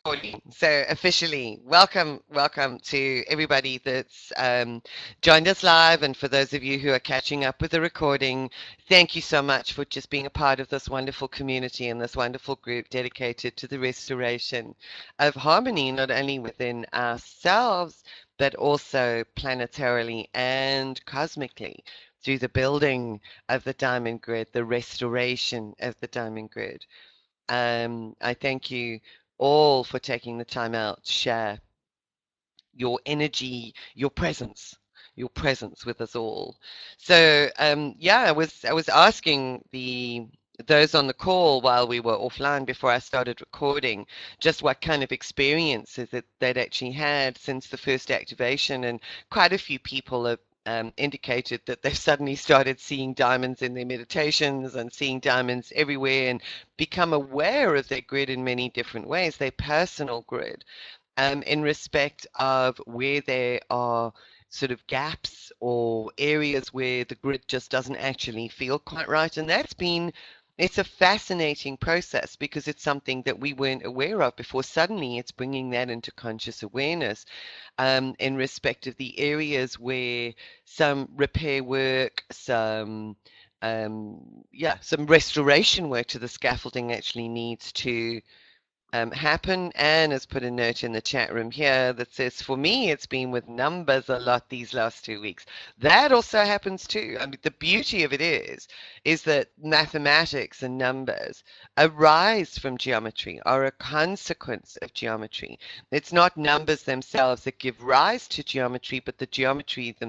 recording. So officially, welcome to everybody that's joined us live, and for those of you who are catching up with the recording, thank you so much for just being a part of this wonderful community and this wonderful group dedicated to the restoration of harmony, not only within ourselves, but also planetarily and cosmically through the building of the diamond grid, the restoration of the diamond grid. I thank you all for taking the time out to share your energy, your presence with us all. So yeah, I was asking those on the call while we were offline before I started recording, just what kind of experiences that they'd actually had since the first activation, and quite a few people have indicated that they've suddenly started seeing diamonds in their meditations and seeing diamonds everywhere and become aware of their grid in many different ways, their personal grid, in respect of where there are sort of gaps or areas where the grid just doesn't actually feel quite right. And it's a fascinating process because it's something that we weren't aware of before. Suddenly, it's bringing that into conscious awareness, in respect of the areas where some repair work, some restoration work to the scaffolding actually needs to happen. Anne has put a note in the chat room here that says, for me, it's been with numbers a lot these last 2 weeks. That also happens too. I mean, the beauty of it is that mathematics and numbers arise from geometry, are a consequence of geometry. It's not numbers themselves that give rise to geometry, but the geometries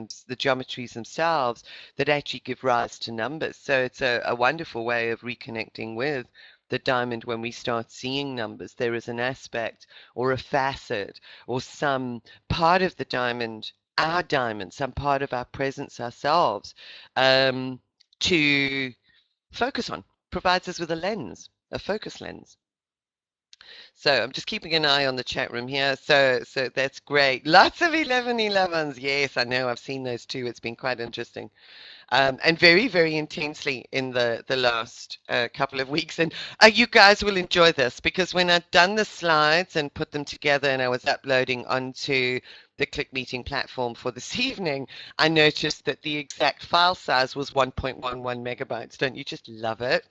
themselves that actually give rise to numbers. So it's a wonderful way of reconnecting with the diamond. When we start seeing numbers, there is an aspect or a facet or some part of the diamond, our diamond, some part of our presence ourselves, to focus on, provides us with a lens, a focus lens. So I'm just keeping an eye on the chat room here. So that's great. Lots of 1111s. Yes, I know. I've seen those too. It's been quite interesting, and very, very intensely in the last couple of weeks. And you guys will enjoy this because when I'd done the slides and put them together and I was uploading onto the Click Meeting platform for this evening, I noticed that the exact file size was 1.11 megabytes. Don't you just love it?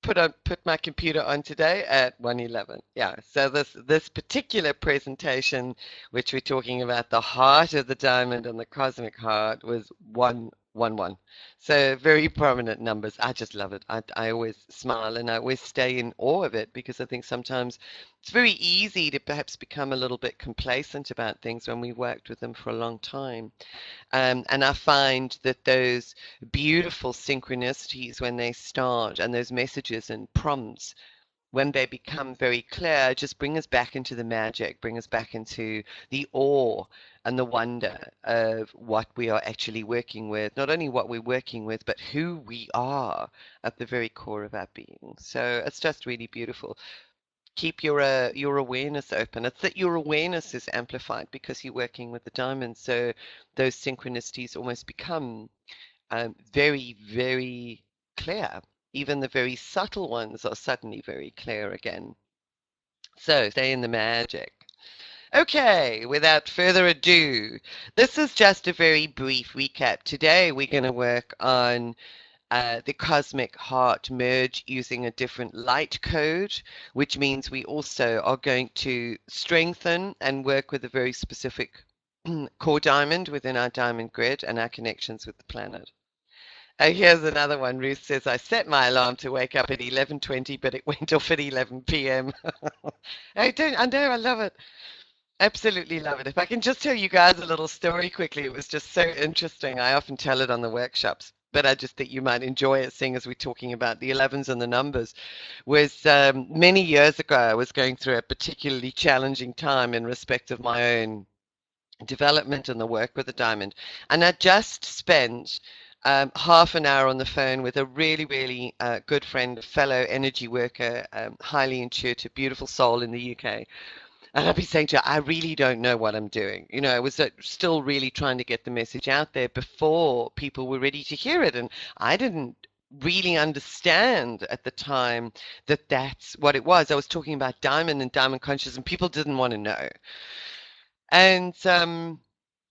Put my computer on today at 111. Yeah, so this particular presentation, which we're talking about the heart of the diamond and the cosmic heart, was 111. So very prominent numbers. I just love it. I always smile and I always stay in awe of it because I think sometimes it's very easy to perhaps become a little bit complacent about things when we worked with them for a long time. And I find that those beautiful synchronicities when they start and those messages and prompts, when they become very clear, just bring us back into the magic, bring us back into the awe and the wonder of what we are actually working with, not only what we're working with, but who we are at the very core of our being. So it's just really beautiful. Keep your awareness open. It's that your awareness is amplified because you're working with the diamond. So those synchronicities almost become very, very clear. Even the very subtle ones are suddenly very clear again. So stay in the magic. Okay, without further ado, this is just a very brief recap. Today we're going to work on the cosmic heart merge using a different light code, which means we also are going to strengthen and work with a very specific core diamond within our diamond grid and our connections with the planet. Here's another one. Ruth says, I set my alarm to wake up at 11:20, but it went off at 11 p.m. I know, I love it. Absolutely love it. If I can just tell you guys a little story quickly, it was just so interesting. I often tell it on the workshops, but I just think you might enjoy it, seeing as we're talking about the 11s and the numbers. Was many years ago, I was going through a particularly challenging time in respect of my own development and the work with the diamond. And I just spent half an hour on the phone with a really, really good friend, fellow energy worker, highly intuitive, beautiful soul in the UK. And I'd be saying to her, I really don't know what I'm doing. You know, I was still really trying to get the message out there before people were ready to hear it. And I didn't really understand at the time that that's what it was. I was talking about diamond and diamond conscious, and people didn't want to know. And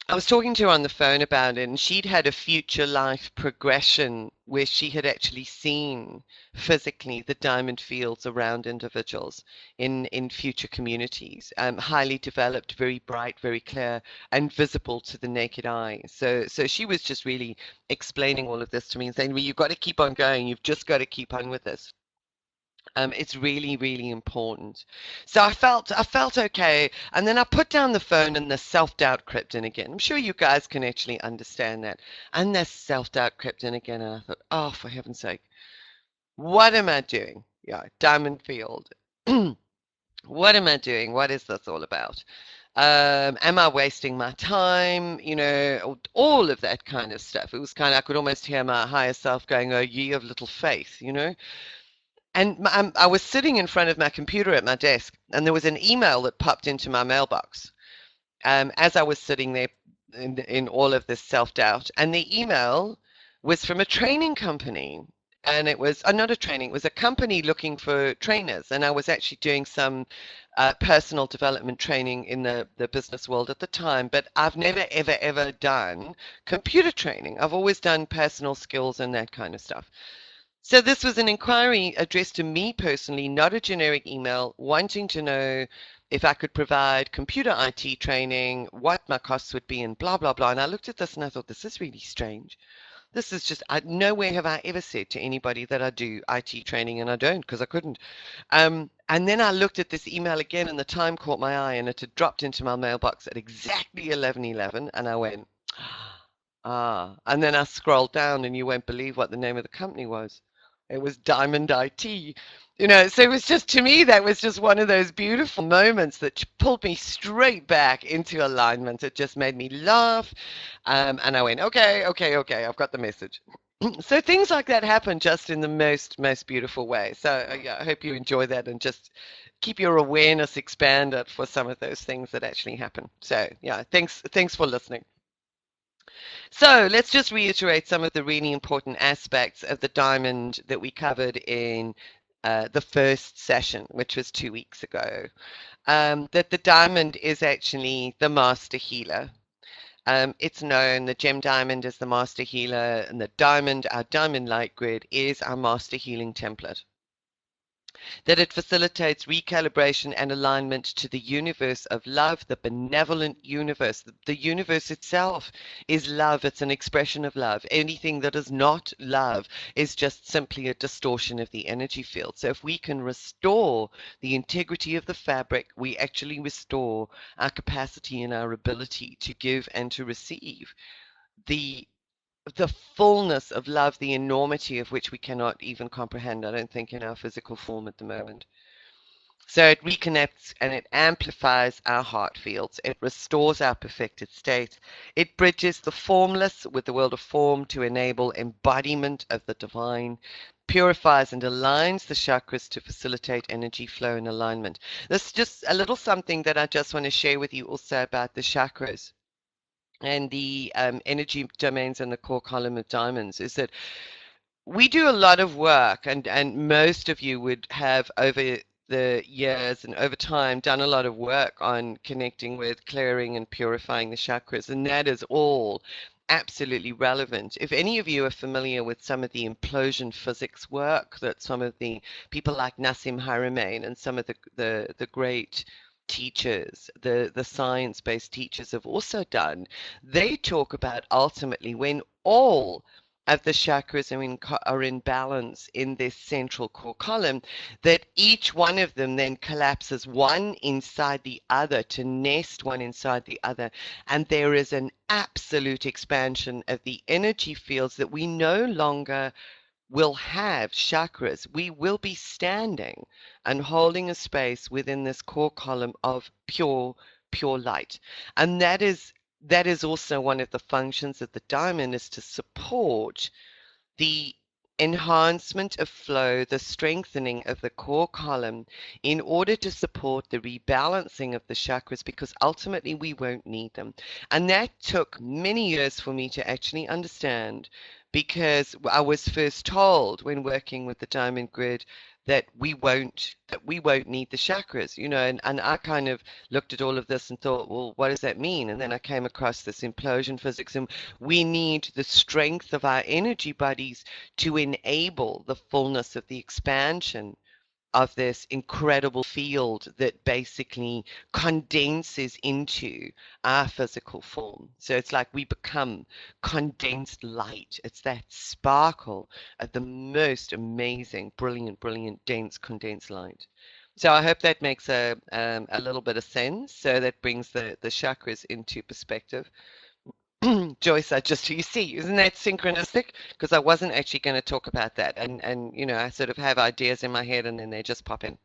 I was talking to her on the phone about it, and she'd had a future life progression where she had actually seen physically the diamond fields around individuals in future communities, highly developed, very bright, very clear, and visible to the naked eye. So she was just really explaining all of this to me and saying, "Well, you've got to keep on going. You've just got to keep on with this." It's really, really important. So I felt okay, and then I put down the phone and the self-doubt crept in again. I'm sure you guys can actually understand that. And the self-doubt crept in again, and I thought, oh, for heaven's sake, what am I doing? Yeah, Diamond Field. What am I doing? What is this all about? Am I wasting my time? You know, all of that kind of stuff. It was kind of, I could almost hear my higher self going, "Oh, ye of little faith," you know? And I was sitting in front of my computer at my desk, and there was an email that popped into my mailbox as I was sitting there in all of this self-doubt. And the email was from a training company. And it was not a training, it was a company looking for trainers. And I was actually doing some personal development training in the business world at the time. But I've never, ever, ever done computer training. I've always done personal skills and that kind of stuff. So this was an inquiry addressed to me personally, not a generic email, wanting to know if I could provide computer IT training, what my costs would be, and blah, blah, blah. And I looked at this and I thought, this is really strange. This is just, nowhere have I ever said to anybody that I do IT training, and I don't because I couldn't. And then I looked at this email again, and the time caught my eye, and it had dropped into my mailbox at exactly 11:11, and I went, ah. And then I scrolled down, and you won't believe what the name of the company was. It was Diamond IT. You know, so it was just, to me, that was just one of those beautiful moments that pulled me straight back into alignment. It just made me laugh. And I went, okay, okay, okay, I've got the message. So things like that happen just in the most beautiful way. So yeah, I hope you enjoy that and just keep your awareness expanded for some of those things that actually happen. So yeah, thanks for listening. So let's just reiterate some of the really important aspects of the diamond that we covered in the first session, which was 2 weeks ago. That the diamond is actually the master healer. It's known, the gem diamond is the master healer, and the diamond, our diamond light grid, is our master healing template. That it facilitates recalibration and alignment to the universe of love, the benevolent universe. The universe itself is love, it's an expression of love. Anything that is not love is just simply a distortion of the energy field. So if we can restore the integrity of the fabric, we actually restore our capacity and our ability to give and to receive the the fullness of love, the enormity of which we cannot even comprehend, I don't think, in our physical form at the moment. So it reconnects and it amplifies our heart fields. It restores our perfected state. It bridges the formless with the world of form to enable embodiment of the divine. Purifies and aligns the chakras to facilitate energy flow and alignment. This is just a little something that I just want to share with you also about the chakras and the energy domains and the core column of diamonds is that we do a lot of work, and most of you would have over the years and over time done a lot of work on connecting with, clearing, and purifying the chakras, and that is all absolutely relevant. If any of you are familiar with some of the implosion physics work that some of the people like Nassim Haramein and some of the great teachers, the science-based teachers have also done, they talk about ultimately when all of the chakras are in balance in this central core column, that each one of them then collapses one inside the other to nest one inside the other. And there is an absolute expansion of the energy fields that we no longer will have chakras. We will be standing and holding a space within this core column of pure light. And that is also one of the functions of the diamond, is to support the enhancement of flow, the strengthening of the core column in order to support the rebalancing of the chakras, because ultimately we won't need them. And that took many years for me to actually understand, because I was first told when working with the Diamond Grid that we won't need the chakras, and I kind of looked at all of this and thought, well, what does that mean? And then I came across this implosion physics, and we need the strength of our energy bodies to enable the fullness of the expansion of this incredible field that basically condenses into our physical form. So it's like we become condensed light. It's that sparkle of the most amazing, brilliant, brilliant, dense condensed light. So I hope that makes a little bit of sense. So that brings the chakras into perspective. Joyce, you see, isn't that synchronistic? Because I wasn't actually going to talk about that, and I sort of have ideas in my head, and then they just pop in.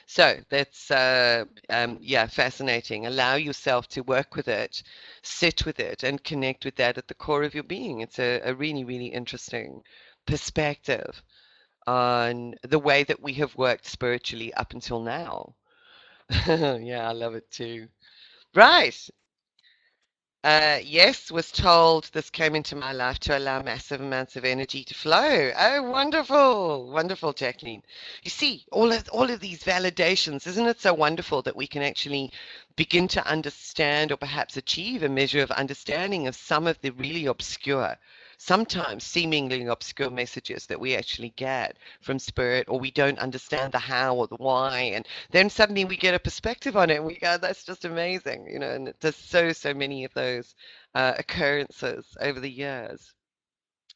So that's yeah, fascinating. Allow yourself to work with it, sit with it, and connect with that at the core of your being. It's a really, really interesting perspective on the way that we have worked spiritually up until now. Yeah, I love it too. Right. Yes, was told this came into my life to allow massive amounts of energy to flow. Oh, wonderful, wonderful, Jacqueline. You see, all of these validations, isn't it so wonderful that we can actually begin to understand or perhaps achieve a measure of understanding of some of the really obscure, sometimes seemingly obscure messages that we actually get from spirit, or we don't understand the how or the why, and then suddenly we get a perspective on it and we go, that's just amazing, and there's so many of those occurrences over the years.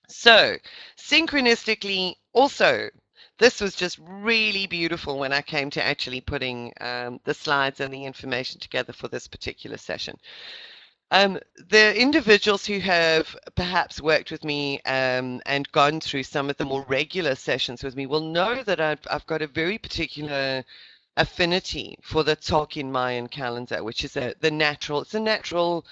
So, synchronistically, also, this was just really beautiful when I came to actually putting the slides and the information together for this particular session. The individuals who have perhaps worked with me and gone through some of the more regular sessions with me will know that I've got a very particular affinity for the Tolkien Mayan calendar, which is it's a natural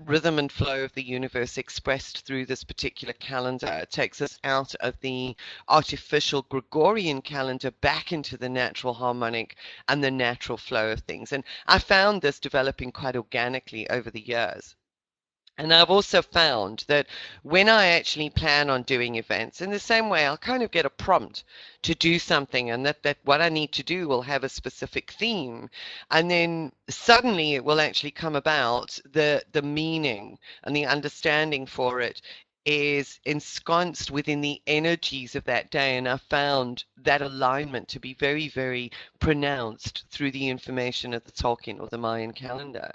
rhythm and flow of the universe expressed through this particular calendar. It takes us out of the artificial Gregorian calendar back into the natural harmonic and the natural flow of things. And I found this developing quite organically over the years. And I've also found that when I actually plan on doing events, in the same way, I'll kind of get a prompt to do something, and that what I need to do will have a specific theme. And then suddenly it will actually come about, the meaning and the understanding for it is ensconced within the energies of that day. And I found that alignment to be very, very pronounced through the information of the Tolkien or the Mayan calendar.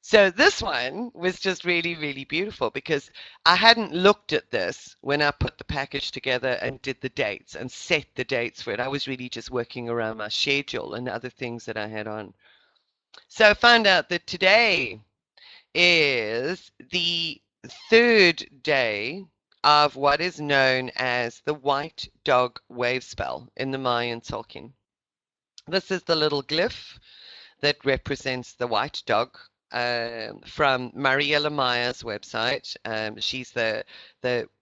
So this one was just really, really beautiful because I hadn't looked at this when I put the package together and did the dates and set the dates for it. I was really just working around my schedule and other things that I had on. So I found out that today is the third day of what is known as the White Dog Wave Spell in the Mayan Tolkien. This is the little glyph that represents the white dog from Mariella Meyer's website. She's the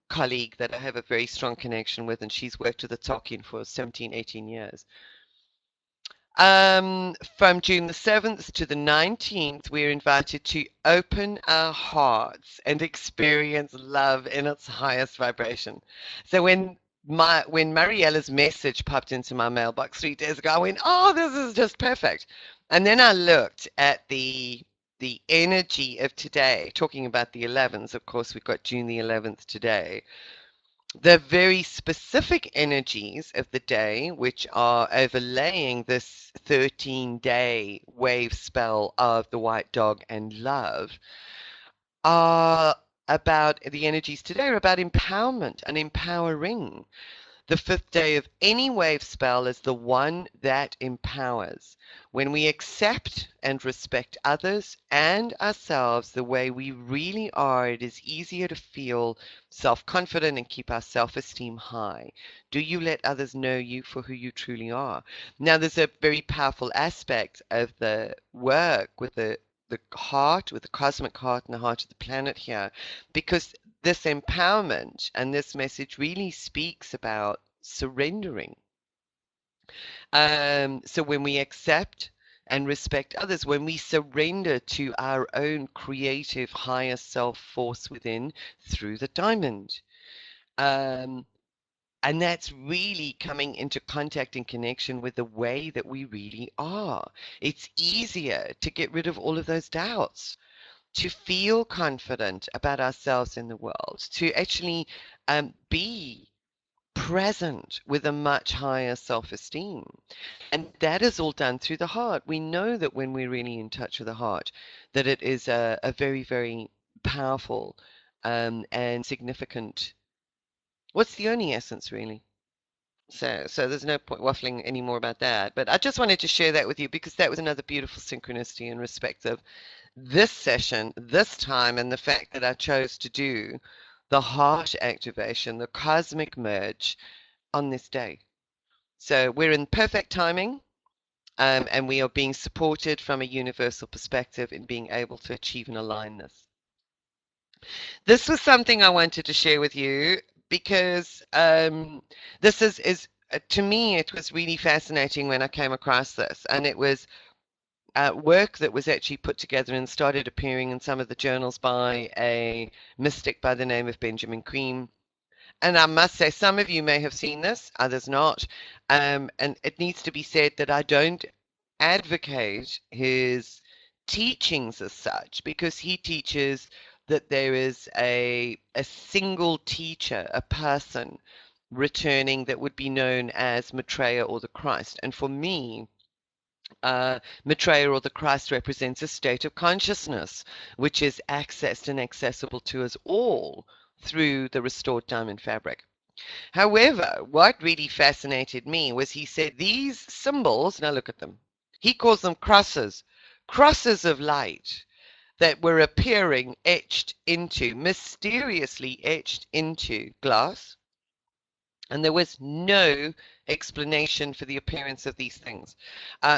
colleague that I have a very strong connection with, and she's worked with the Tolkien for 17, 18 years. From June the 7th to the 19th, we're invited to open our hearts and experience love in its highest vibration. So when Mariella's message popped into my mailbox 3 days ago, I went, oh, this is just perfect. And then I looked at the energy of today, talking about the 11th. Of course, we've got June the 11th today. The very specific energies of the day, which are overlaying this 13-day wave spell of the white dog and love, are about the energies today are about empowerment and empowering. The fifth day of any wave spell is the one that empowers. When we accept and respect others and ourselves the way we really are, it is easier to feel self-confident and keep our self-esteem high. Do you let others know you for who you truly are? Now, there's a very powerful aspect of the work with the heart, with the cosmic heart and the heart of the planet here, because this empowerment and this message really speaks about surrendering. So when we accept and respect others, when we surrender to our own creative higher self force within through the diamond. Um, and that's really coming into contact and connection with the way that we really are. It's easier to get rid of all of those doubts, to feel confident about ourselves in the world, to actually be present with a much higher self esteem. And that is all done through the heart. We know that when we're really in touch with the heart, that it is a very, very powerful and significant. What's the only essence, really? So there's no point waffling anymore about that. But I just wanted to share that with you because that was another beautiful synchronicity in respect of this session, this time, and the fact that I chose to do the heart activation, the cosmic merge on this day. So we're in perfect timing, and we are being supported from a universal perspective in being able to achieve and align this. This was something I wanted to share with you because this is to me, it was really fascinating when I came across this, and it was work that was actually put together and started appearing in some of the journals by a mystic by the name of Benjamin Creme. And I must say, some of you may have seen this, others not. And it needs to be said that I don't advocate his teachings as such, because he teaches that there is a single teacher, a person returning that would be known as Maitreya or the Christ. And for me, Maitreya or the Christ represents a state of consciousness which is accessed and accessible to us all through the restored diamond fabric. However, what really fascinated me was he said these symbols, now look at them, he calls them crosses, crosses of light that were appearing etched into, mysteriously etched into glass. And there was no explanation for the appearance of these things.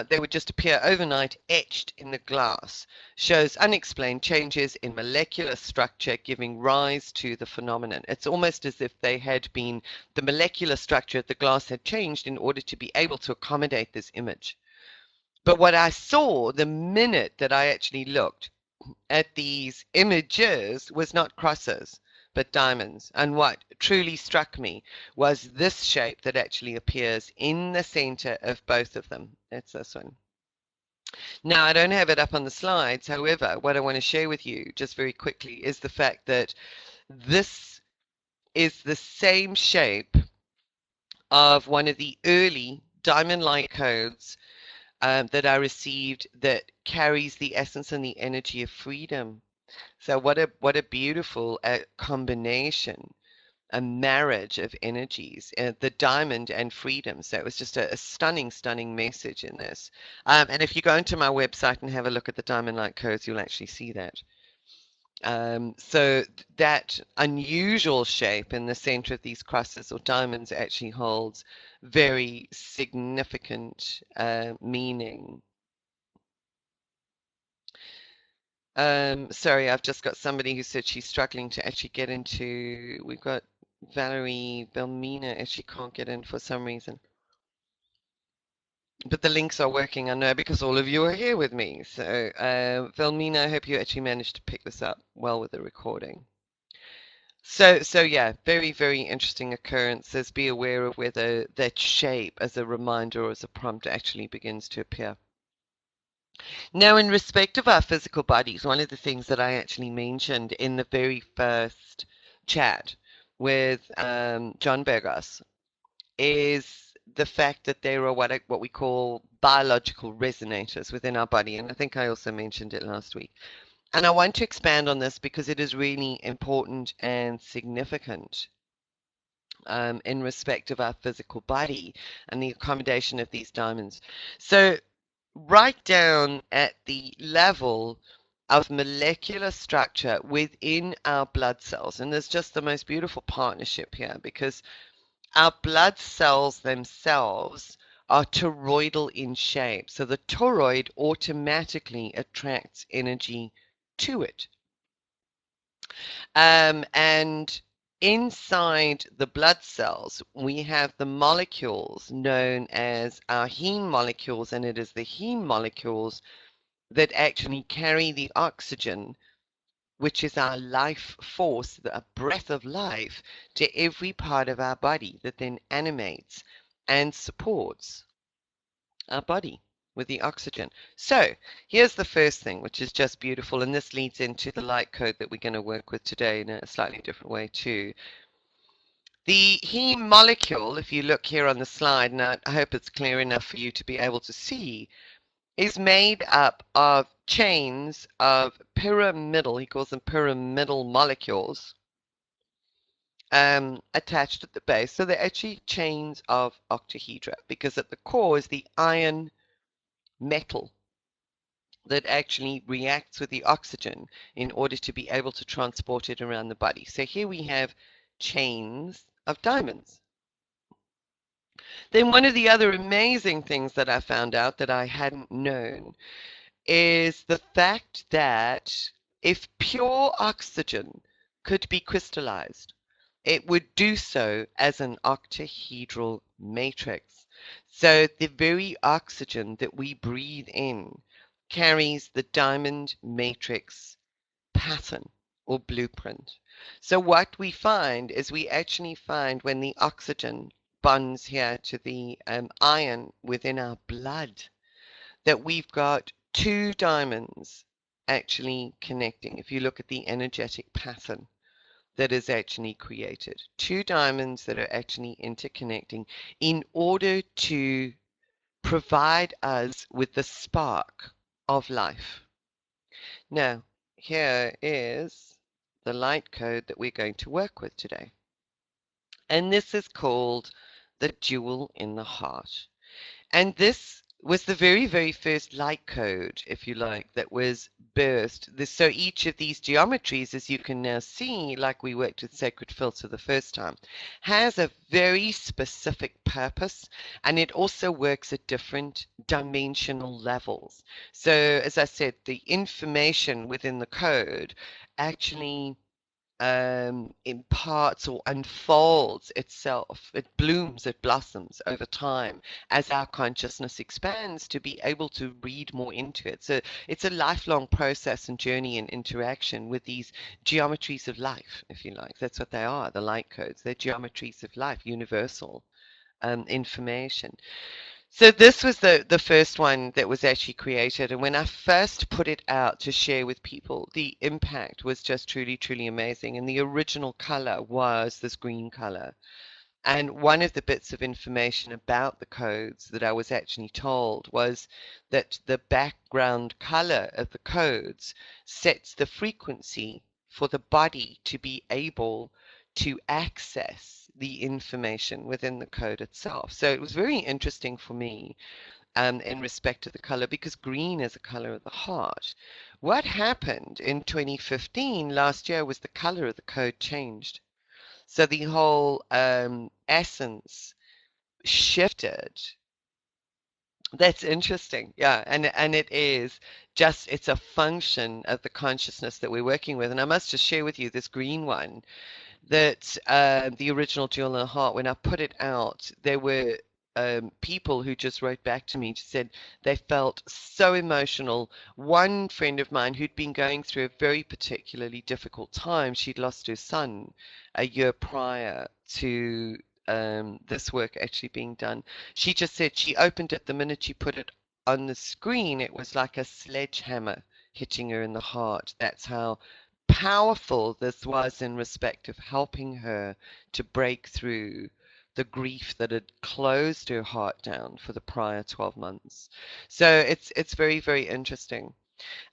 They would just appear overnight, etched in the glass. Shows unexplained changes in molecular structure giving rise to the phenomenon. It's almost as if they had been, the molecular structure of the glass had changed in order to be able to accommodate this image. But what I saw the minute that I actually looked at these images was not crosses, but diamonds. And what truly struck me was this shape that actually appears in the center of both of them. That's this one. Now, I don't have it up on the slides. However, what I want to share with you just very quickly is the fact that this is the same shape of one of the early diamond-like codes that I received that carries the essence and the energy of freedom. So what a beautiful combination, a marriage of energies, the diamond and freedom. So it was just a stunning, stunning message in this. And if you go into my website and have a look at the diamond light codes, you'll actually see that. So that unusual shape in the center of these crosses or diamonds actually holds very significant meaning. Sorry, I've just got somebody who said she's struggling to actually get into. We've got Valerie Belmina and she can't get in for some reason. But the links are working, I know, because all of you are here with me. So, Velmina, I hope you actually managed to pick this up well with the recording. So yeah, very, very interesting occurrences. Be aware of whether that shape as a reminder or as a prompt actually begins to appear. Now, in respect of our physical bodies, one of the things that I actually mentioned in the very first chat with John Bergos is the fact that there are what we call biological resonators within our body. And I think I also mentioned it last week. And I want to expand on this because it is really important and significant in respect of our physical body and the accommodation of these diamonds. So right down at the level of molecular structure within our blood cells, and there's just the most beautiful partnership here because our blood cells themselves are toroidal in shape. So the toroid automatically attracts energy to it. And inside the blood cells, we have the molecules known as our heme molecules, and it is the heme molecules that actually carry the oxygen, which is our life force, the breath of life, to every part of our body that then animates and supports our body with the oxygen. So here's the first thing, which is just beautiful, and this leads into the light code that we're going to work with today in a slightly different way too. The heme molecule, if you look here on the slide, and I hope it's clear enough for you to be able to see, is made up of chains of pyramidal, he calls them pyramidal molecules, attached at the base. So they're actually chains of octahedra, because at the core is the iron metal that actually reacts with the oxygen in order to be able to transport it around the body. So here we have chains of diamonds. Then one of the other amazing things that I found out that I hadn't known is the fact that if pure oxygen could be crystallized, it would do so as an octahedral matrix. So the very oxygen that we breathe in carries the diamond matrix pattern or blueprint. So what we find is we actually find when the oxygen bonds here to the iron within our blood, that we've got two diamonds actually connecting. If you look at the energetic pattern that is actually created, two diamonds that are actually interconnecting in order to provide us with the spark of life. Now, here is the light code that we're going to work with today. And this is called the jewel in the heart. And this was the very, very first light code, if you like, that was birthed. So each of these geometries, as you can now see, like we worked with Sacred Filter the first time, has a very specific purpose, and it also works at different dimensional levels. So as I said, the information within the code actually imparts or unfolds itself. It blooms, it blossoms over time as our consciousness expands to be able to read more into it. So it's a lifelong process and journey and interaction with these geometries of life, if you like. That's what they are, the light codes. They're geometries of life, universal information. So this was the first one that was actually created, and when I first put it out to share with people, the impact was just truly, truly amazing. And the original color was this green color. And one of the bits of information about the codes that I was actually told was that the background color of the codes sets the frequency for the body to be able to access the information within the code itself. So it was very interesting for me in respect to the color, because green is a color of the heart. What happened in 2015, last year, was the color of the code changed. So the whole essence shifted. That's interesting. Yeah, and it is just, it's a function of the consciousness that we're working with. And I must just share with you this green one, that the original Jewel in the Heart, when I put it out, there were people who just wrote back to me, just said they felt so emotional. One friend of mine who'd been going through a very particularly difficult time, she'd lost her son a year prior to this work actually being done. She just said she opened it the minute she put it on the screen, it was like a sledgehammer hitting her in the heart. That's how powerful this was in respect of helping her to break through the grief that had closed her heart down for the prior 12 months. So it's very, very interesting.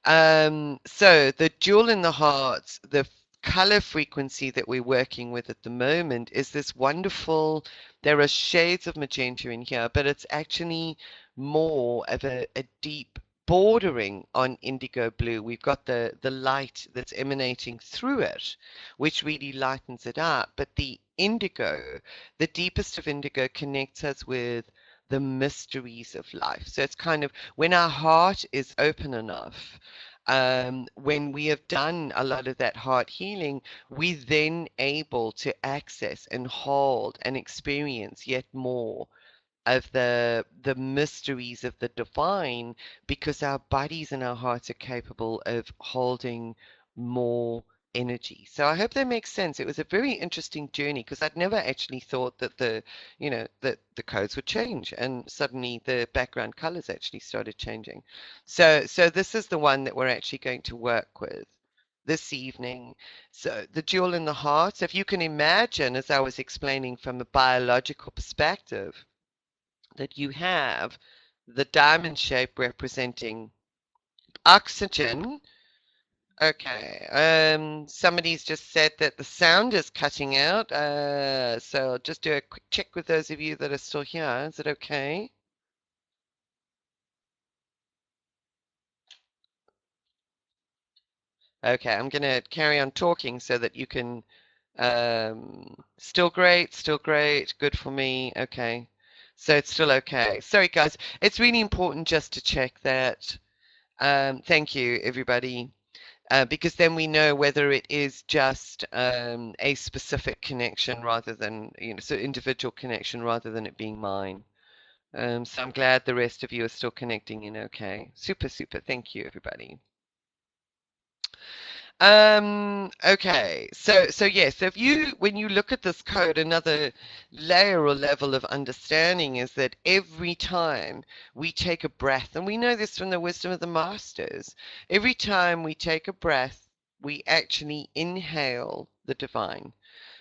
So the jewel in the heart, the color frequency that we're working with at the moment is this wonderful, there are shades of magenta in here, but it's actually more of a deep bordering on indigo blue. We've got the light that's emanating through it, which really lightens it up. But the indigo, the deepest of indigo, connects us with the mysteries of life. So it's kind of when our heart is open enough, when we have done a lot of that heart healing, we then able to access and hold and experience yet more of the mysteries of the divine, because our bodies and our hearts are capable of holding more energy. So I hope that makes sense. It was a very interesting journey because I'd never actually thought that that the codes would change, and suddenly the background colors actually started changing. So this is the one that we're actually going to work with this evening. So the jewel in the heart, if you can imagine, as I was explaining from a biological perspective, that you have the diamond shape representing oxygen. Okay, somebody's just said that the sound is cutting out. So I'll just do a quick check with those of you that are still here. Is it okay? Okay, I'm gonna carry on talking so that you can, still great, good for me. Okay, so it's still okay. Sorry, guys, it's really important just to check that. Thank you, everybody. Because then we know whether it is just a specific connection rather than, so individual connection rather than it being mine. So I'm glad the rest of you are still connecting in okay. Super, super. Thank you, everybody. Okay. So yes, if you, when you look at this code, another layer or level of understanding is that every time we take a breath, and we know this from the wisdom of the masters, every time we take a breath, we actually inhale the divine.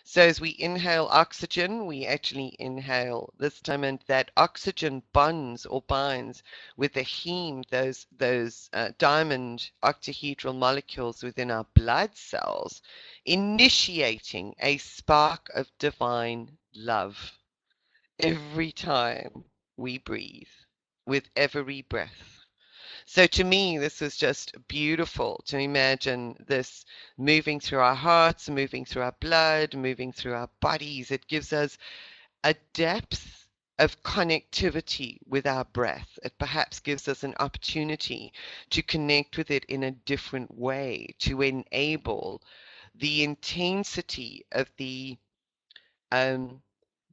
So as we inhale oxygen, we actually inhale this time, and that oxygen bonds or binds with the heme, those diamond octahedral molecules within our blood cells, initiating a spark of divine love every time we breathe, with every breath. So to me, this was just beautiful to imagine this moving through our hearts, moving through our blood, moving through our bodies. It gives us a depth of connectivity with our breath. It perhaps gives us an opportunity to connect with it in a different way, to enable the intensity of um,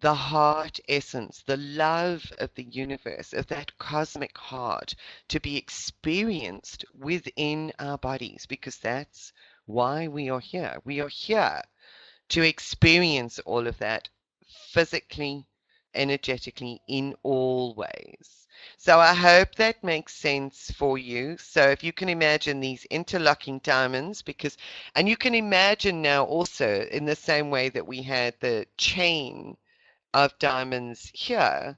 the heart essence, the love of the universe, of that cosmic heart, to be experienced within our bodies, because that's why we are here. We are here to experience all of that physically, energetically, in all ways. So I hope that makes sense for you. So if you can imagine these interlocking diamonds, because, and you can imagine now also in the same way that we had the chain of diamonds here,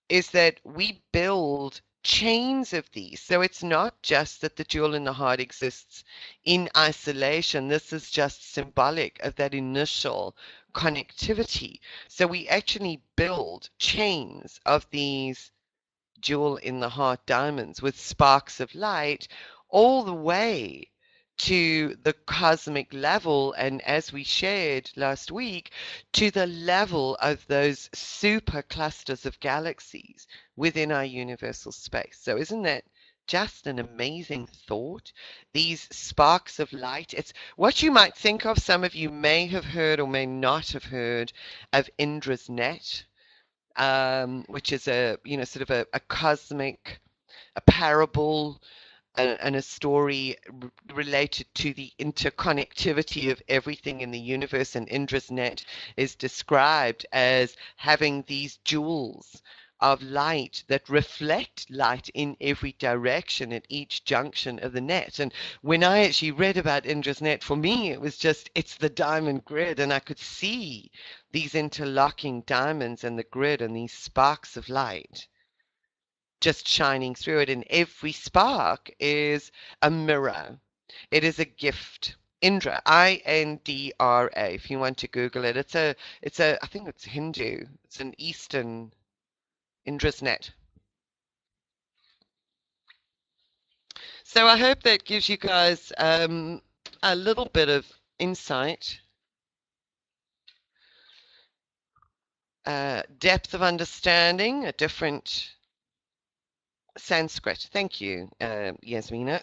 is that we build chains of these. So it's not just that the jewel in the heart exists in isolation. This is just symbolic of that initial connectivity. So we actually build chains of these jewel in the heart diamonds with sparks of light all the way to the cosmic level, and as we shared last week, to the level of those super clusters of galaxies within our universal space. So isn't that just an amazing thought? These sparks of light. It's what you might think of. Some of you may have heard or may not have heard of Indra's net, which is a, sort of a cosmic, a parable, and a story related to the interconnectivity of everything in the universe. And Indra's net is described as having these jewels of light that reflect light in every direction at each junction of the net. And when I actually read about Indra's net, for me, it was just, it's the diamond grid, and I could see these interlocking diamonds and the grid and these sparks of light just shining through it, and every spark is a mirror. It is a gift. Indra, Indra. If you want to Google it, I think it's Hindu. It's an Eastern Indra's net. So I hope that gives you guys a little bit of insight, depth of understanding, a different Sanskrit. Thank you, Yasmina.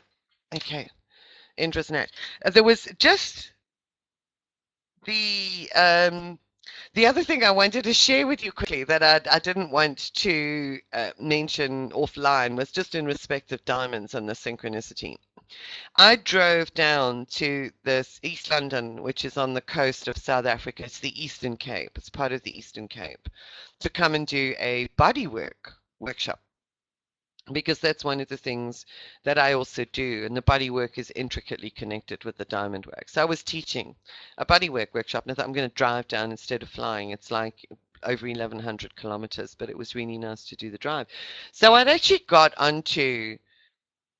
Okay, interesting. There was just the the other thing I wanted to share with you quickly that I didn't want to mention offline was just in respect of diamonds and the synchronicity. I drove down to this East London, which is on the coast of South Africa. It's the Eastern Cape. It's part of the Eastern Cape, to come and do a bodywork workshop, because that's one of the things that I also do, and the bodywork is intricately connected with the diamond work. So I was teaching a bodywork workshop, and I thought I'm going to drive down instead of flying. It's like over 1,100 kilometers, but it was really nice to do the drive. So I'd actually got onto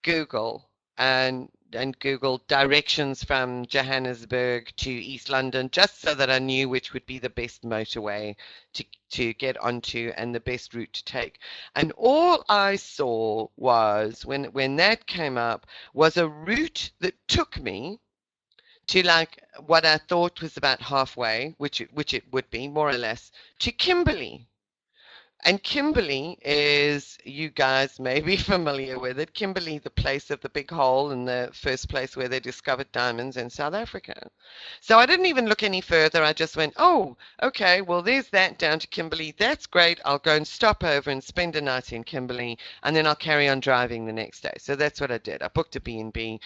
Google and Google directions from Johannesburg to East London, just so that I knew which would be the best motorway to get onto and the best route to take. And all I saw was, when that came up, was a route that took me to, like, what I thought was about halfway, which it would be more or less, to Kimberley. And Kimberley is, you guys may be familiar with it, Kimberley, the place of the big hole and the first place where they discovered diamonds in South Africa. So I didn't even look any further. I just went, oh, okay, well, there's that down to Kimberley. That's great. I'll go and stop over and spend a night in Kimberley, and then I'll carry on driving the next day. So that's what I did. I booked a B&B,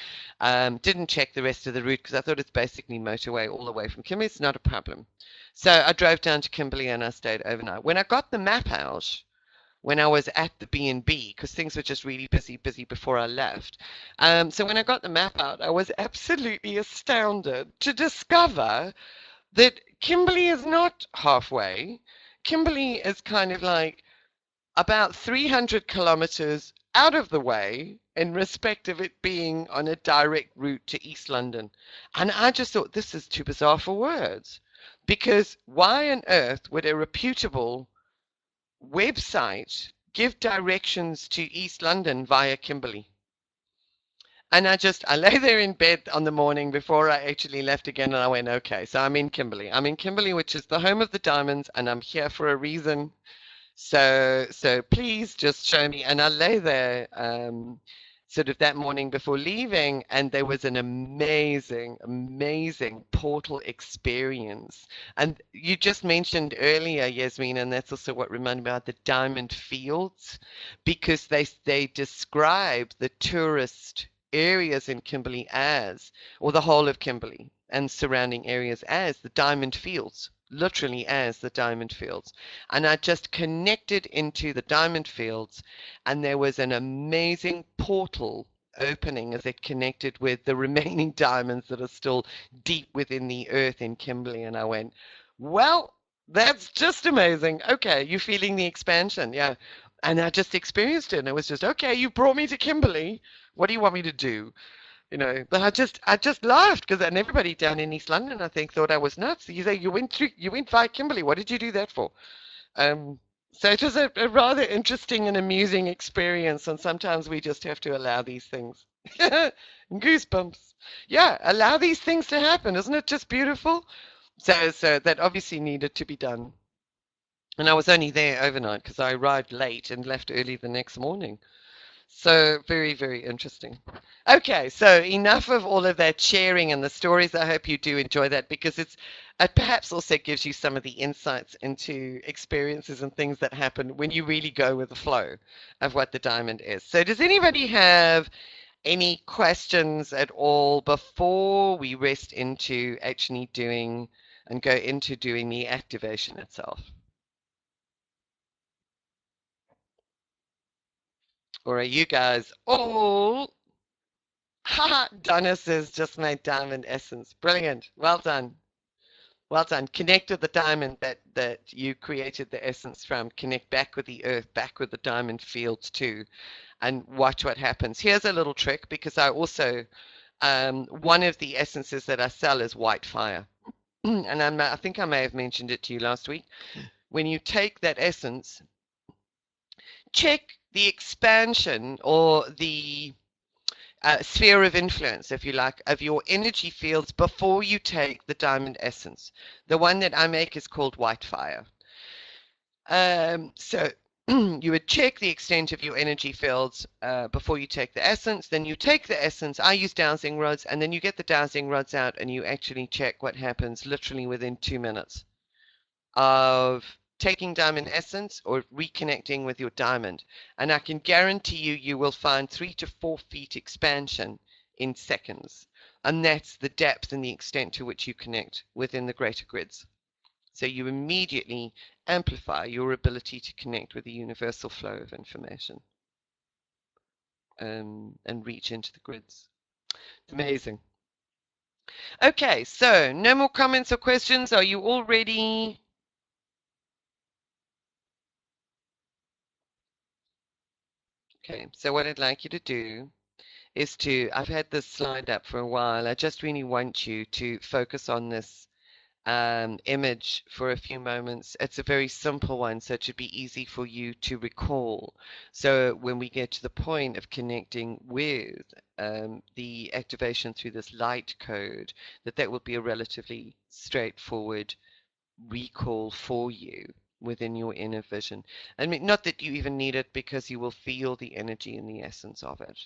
didn't check the rest of the route because I thought it's basically motorway all the way from Kimberley. It's not a problem. So I drove down to Kimberley and I stayed overnight. When I got the map out, when I was at the B&B, because things were just really busy before I left. So when I got the map out, I was absolutely astounded to discover that Kimberley is not halfway. Kimberley is kind of like about 300 kilometers out of the way in respect of it being on a direct route to East London. And I just thought, this is too bizarre for words. Because why on earth would a reputable website give directions to East London via Kimberley? And I lay there in bed on the morning before I actually left again, and I went, okay, so I'm in Kimberley. I'm in Kimberley, which is the home of the diamonds, and I'm here for a reason. So please just show me. And I lay there sort of that morning before leaving, and there was an amazing portal experience. And you just mentioned earlier, Yasmin, and that's also what reminded me about the diamond fields, because they describe the tourist areas in Kimberley as, or the whole of Kimberley and surrounding areas as, the diamond fields, literally as the diamond fields. And I just connected into the diamond fields, and there was an amazing portal opening as it connected with the remaining diamonds that are still deep within the earth in Kimberley. And I went, well, that's just amazing. Okay, you feeling the expansion? Yeah. And I just experienced it, and it was just, okay, you brought me to Kimberley. What do you want me to do? But I just laughed, because and everybody down in East London, I think, thought I was nuts. You say you went via Kimberley. What did you do that for? So it was a rather interesting and amusing experience, and sometimes we just have to allow these things. Goosebumps. Yeah, allow these things to happen. Isn't it just beautiful? So that obviously needed to be done. And I was only there overnight because I arrived late and left early the next morning. So very, very interesting. Okay, so enough of all of that sharing and the stories. I hope you do enjoy that, because it perhaps also gives you some of the insights into experiences and things that happen when you really go with the flow of what the diamond is. So does anybody have any questions at all before we rest into actually doing and go into doing the activation itself? Or are you guys all... Haha, Donna says just made diamond essence. Brilliant. Well done. Well done. Connect with the diamond that you created the essence from. Connect back with the earth, back with the diamond fields too, and watch what happens. Here's a little trick, because I also, one of the essences that I sell is white fire. And I think I may have mentioned it to you last week. When you take that essence, check the expansion or the sphere of influence, if you like, of your energy fields before you take the diamond essence. The one that I make is called white fire. So you would check the extent of your energy fields before you take the essence. Then you take the essence. I use dowsing rods, and then you get the dowsing rods out and you actually check what happens literally within 2 minutes of taking diamond essence or reconnecting with your diamond. And I can guarantee you, you will find 3 to 4 feet expansion in seconds. And that's the depth and the extent to which you connect within the greater grids. So you immediately amplify your ability to connect with the universal flow of information and reach into the grids. It's amazing. Okay, so no more comments or questions. Are you all ready? Okay, so what I'd like you to do is I've had this slide up for a while. I just really want you to focus on this image for a few moments. It's a very simple one, so it should be easy for you to recall. So when we get to the point of connecting with the activation through this light code, that will be a relatively straightforward recall for you within your inner vision. I mean, not that you even need it, because you will feel the energy and the essence of it.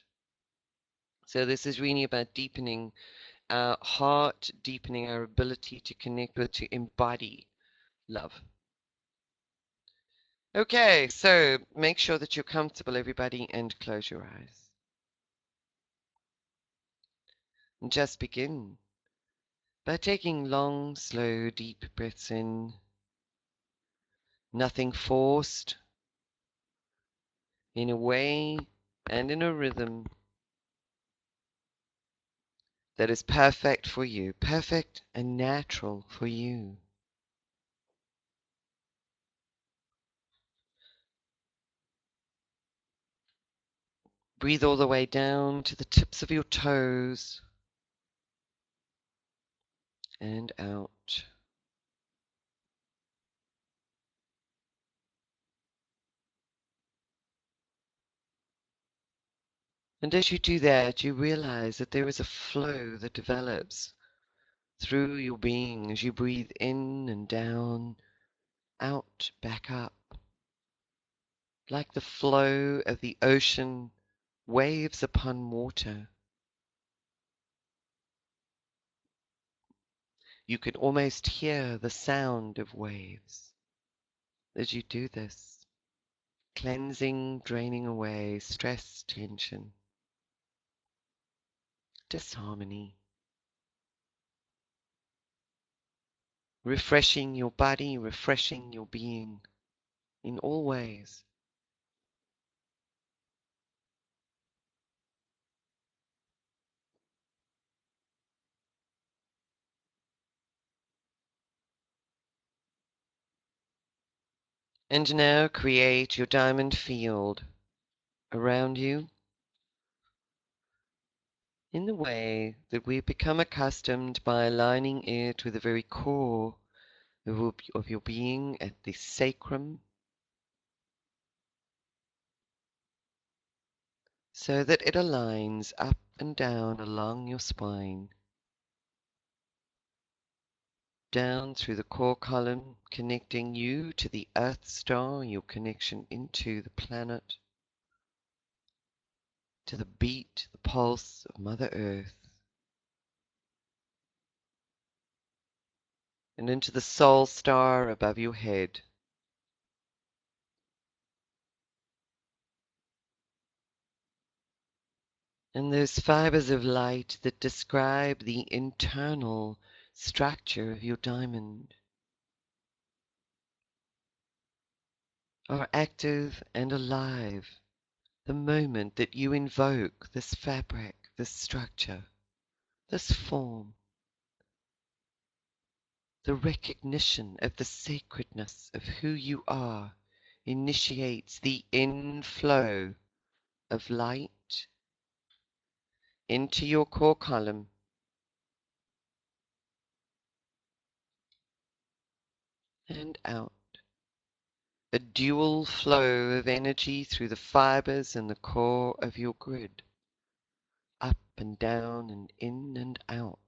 So this is really about deepening our heart, deepening our ability to connect with, to embody love. Okay, so make sure that you're comfortable, everybody, and close your eyes. And just begin by taking long, slow, deep breaths in. Nothing forced, in a way and in a rhythm that is perfect for you, perfect and natural for you. Breathe all the way down to the tips of your toes and out. And as you do that, you realize that there is a flow that develops through your being as you breathe in and down, out, back up, like the flow of the ocean, waves upon water. You can almost hear the sound of waves as you do this, cleansing, draining away stress, tension, disharmony, refreshing your body, refreshing your being in all ways. And now create your diamond field around you in the way that we've become accustomed, by aligning it with the very core of your being at the sacrum, so that it aligns up and down along your spine, down through the core column, connecting you to the Earth star, your connection into the planet, to the beat, the pulse of Mother Earth, and into the soul star above your head. And those fibers of light that describe the internal structure of your diamond are active and alive the moment that you invoke this fabric, this structure, this form. The recognition of the sacredness of who you are initiates the inflow of light into your core column and out. A dual flow of energy through the fibers and the core of your grid, up and down and in and out.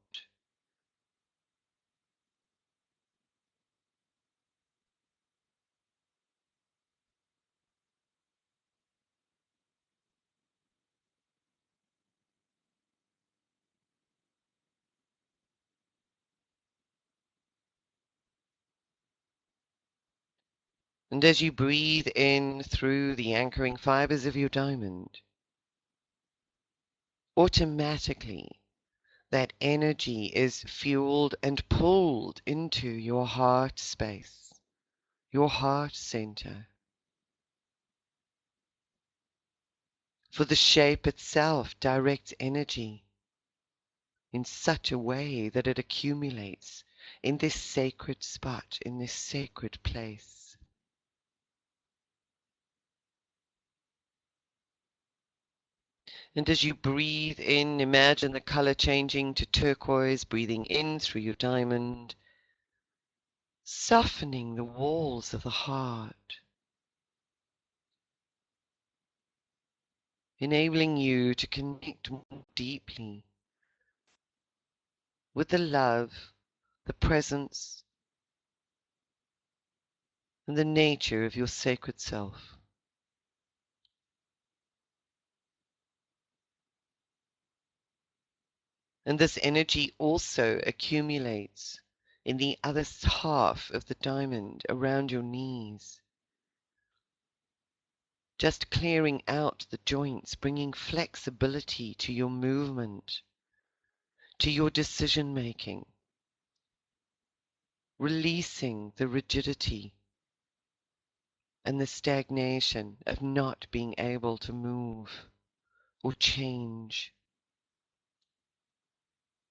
And as you breathe in through the anchoring fibers of your diamond, automatically that energy is fueled and pulled into your heart space, your heart center. For the shape itself directs energy in such a way that it accumulates in this sacred spot, in this sacred place. And as you breathe in, imagine the color changing to turquoise, breathing in through your diamond, softening the walls of the heart, enabling you to connect more deeply with the love, the presence, and the nature of your sacred self. And this energy also accumulates in the other half of the diamond around your knees, just clearing out the joints, bringing flexibility to your movement, to your decision making, releasing the rigidity and the stagnation of not being able to move or change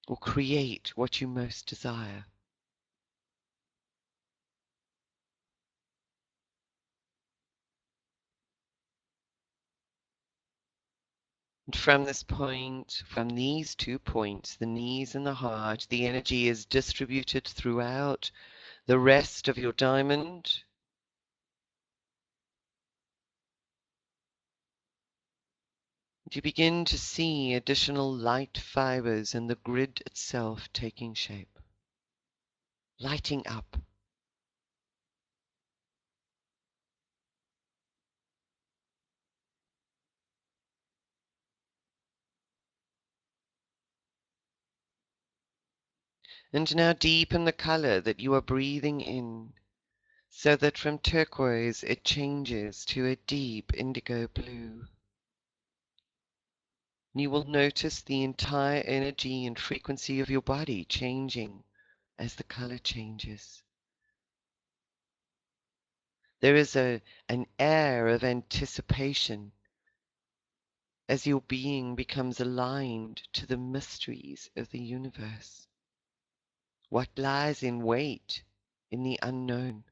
or create what you most desire. And from this point, from these 2 points, the knees and the heart, the energy is distributed throughout the rest of your diamond. You begin to see additional light fibers in the grid itself taking shape, lighting up. And now deepen the color that you are breathing in, so that from turquoise it changes to a deep indigo blue. You will notice the entire energy and frequency of your body changing as the color changes. There is an air of anticipation as your being becomes aligned to the mysteries of the universe. What lies in wait in the unknown?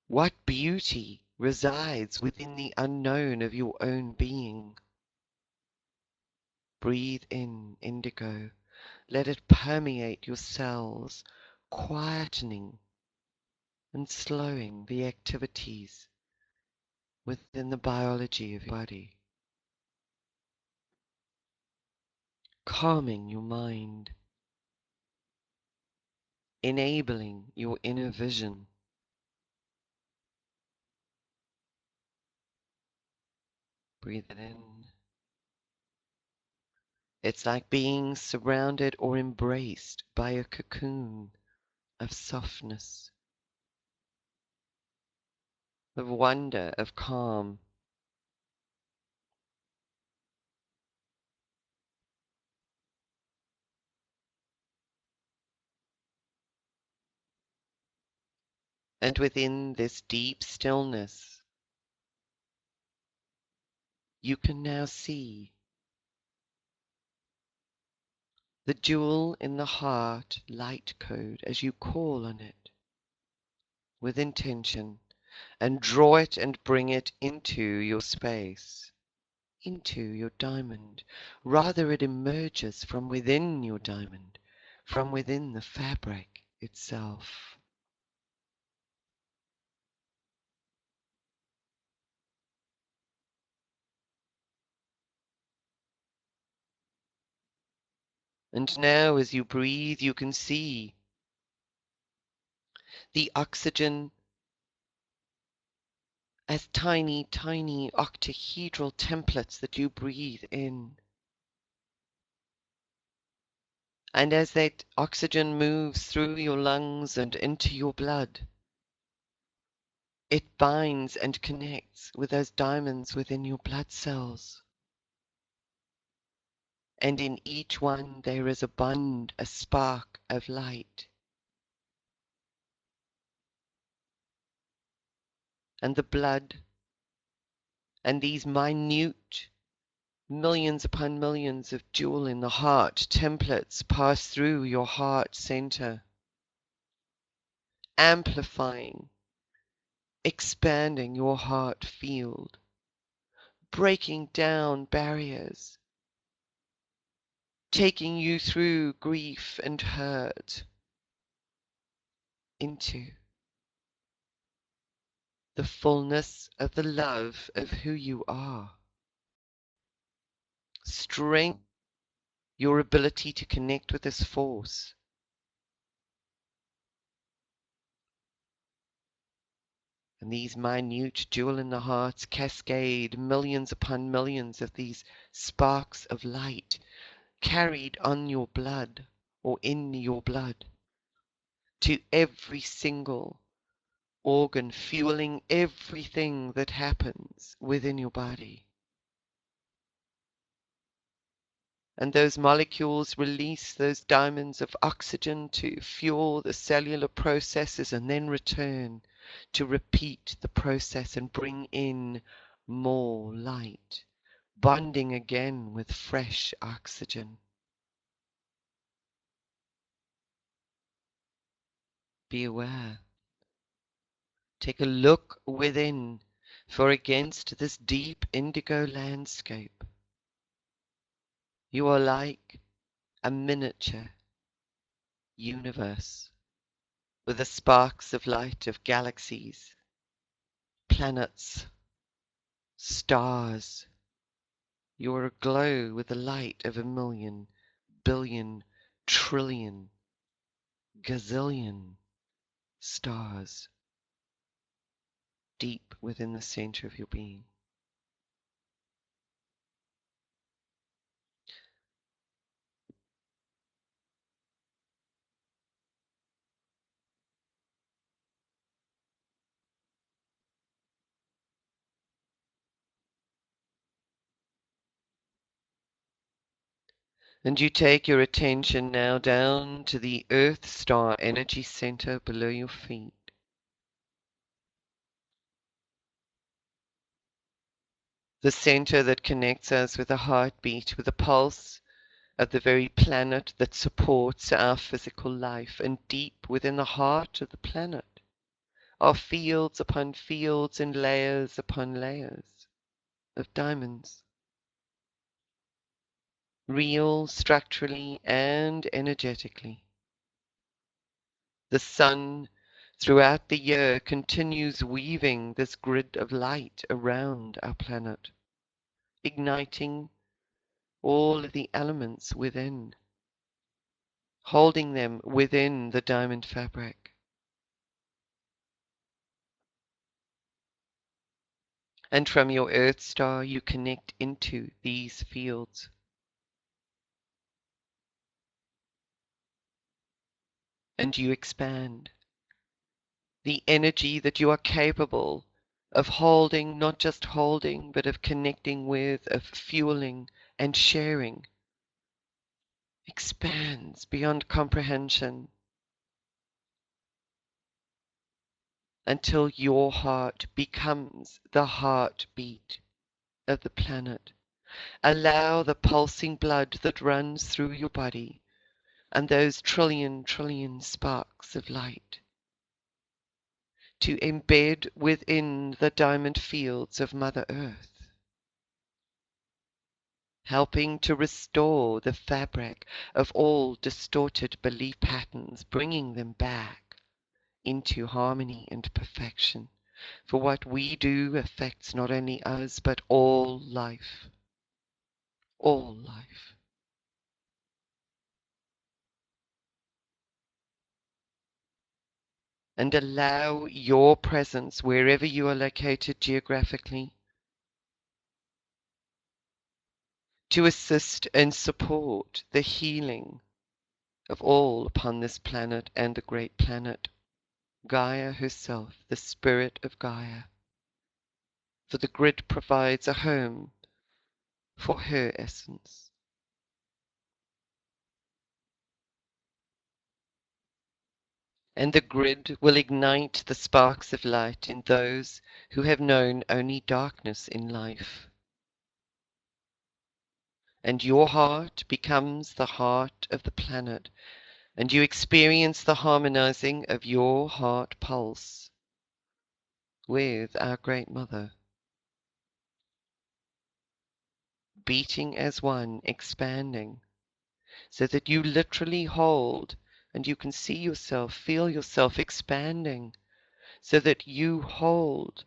What beauty resides within the unknown of your own being? Breathe in indigo. Let it permeate your cells, quietening and slowing the activities within the biology of your body, calming your mind, enabling your inner vision. Breathe it in. It's like being surrounded or embraced by a cocoon of softness, of wonder, of calm. And within this deep stillness, you can now see the jewel in the heart light code as you call on it with intention and draw it and bring it into your space, into your diamond. Rather, it emerges from within your diamond, from within the fabric itself. And now, as you breathe, you can see the oxygen as tiny, tiny octahedral templates that you breathe in. And as that oxygen moves through your lungs and into your blood, it binds and connects with those diamonds within your blood cells. And in each one there is a bond, a spark of light. And the blood and these minute millions upon millions of jewel in the heart templates pass through your heart center, amplifying, expanding your heart field, breaking down barriers, taking you through grief and hurt into the fullness of the love of who you are. Strength your ability to connect with this force. And these minute jewel in the hearts cascade millions upon millions of these sparks of light carried on your blood or in your blood to every single organ, fueling everything that happens within your body. And those molecules release those diamonds of oxygen to fuel the cellular processes and then return to repeat the process and bring in more light, bonding again with fresh oxygen. Be aware. Take a look within, for against this deep indigo landscape, you are like a miniature universe with the sparks of light of galaxies, planets, stars. You are aglow with the light of 1,000,000, billion, trillion, gazillion stars deep within the center of your being. And you take your attention now down to the Earth Star energy center below your feet. The center that connects us with a heartbeat, with a pulse of the very planet that supports our physical life. And deep within the heart of the planet are fields upon fields and layers upon layers of diamonds, real structurally and energetically. The sun throughout the year continues weaving this grid of light around our planet, igniting all of the elements within, holding them within the diamond fabric. And from your Earth star, you connect into these fields. And you expand the energy that you are capable of holding, not just holding, but of connecting with, of fueling and sharing, expands beyond comprehension until your heart becomes the heartbeat of the planet. Allow the pulsing blood that runs through your body and those trillion sparks of light to embed within the diamond fields of Mother Earth, helping to restore the fabric of all distorted belief patterns, bringing them back into harmony and perfection. For what we do affects not only us, but all life. All life. And allow your presence wherever you are located geographically to assist and support the healing of all upon this planet and the great planet, Gaia herself, the spirit of Gaia. For the grid provides a home for her essence. And the grid will ignite the sparks of light in those who have known only darkness in life. And your heart becomes the heart of the planet, and you experience the harmonizing of your heart pulse with our Great Mother, beating as one, expanding, so that you literally hold and you can see yourself, feel yourself expanding, so that you hold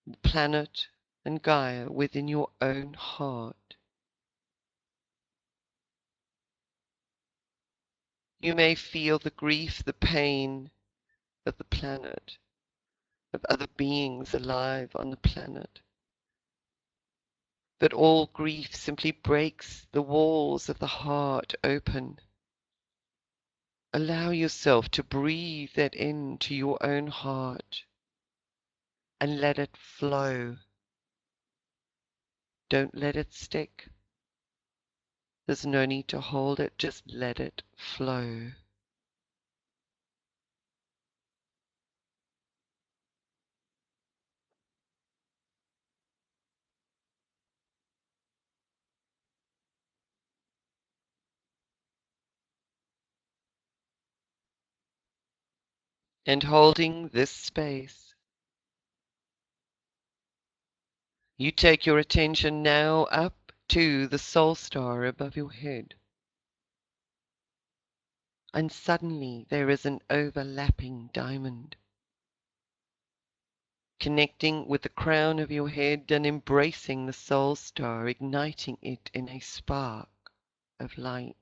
the planet and Gaia within your own heart. You may feel the grief, the pain of the planet, of other beings alive on the planet. But all grief simply breaks the walls of the heart open. Allow yourself to breathe that into your own heart and let it flow. Don't let it stick. There's no need to hold it, just let it flow. And holding this space, you take your attention now up to the soul star above your head. And suddenly there is an overlapping diamond, connecting with the crown of your head and embracing the soul star, igniting it in a spark of light,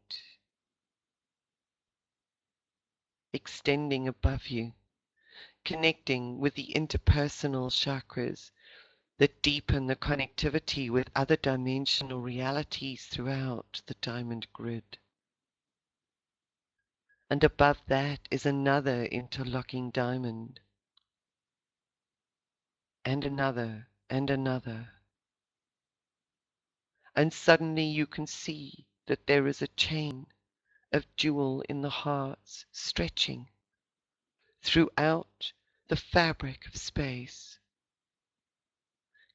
extending above you, connecting with the interpersonal chakras that deepen the connectivity with other dimensional realities throughout the diamond grid. And above that is another interlocking diamond, and another, and another. And suddenly you can see that there is a chain of jewel in the hearts stretching throughout the fabric of space,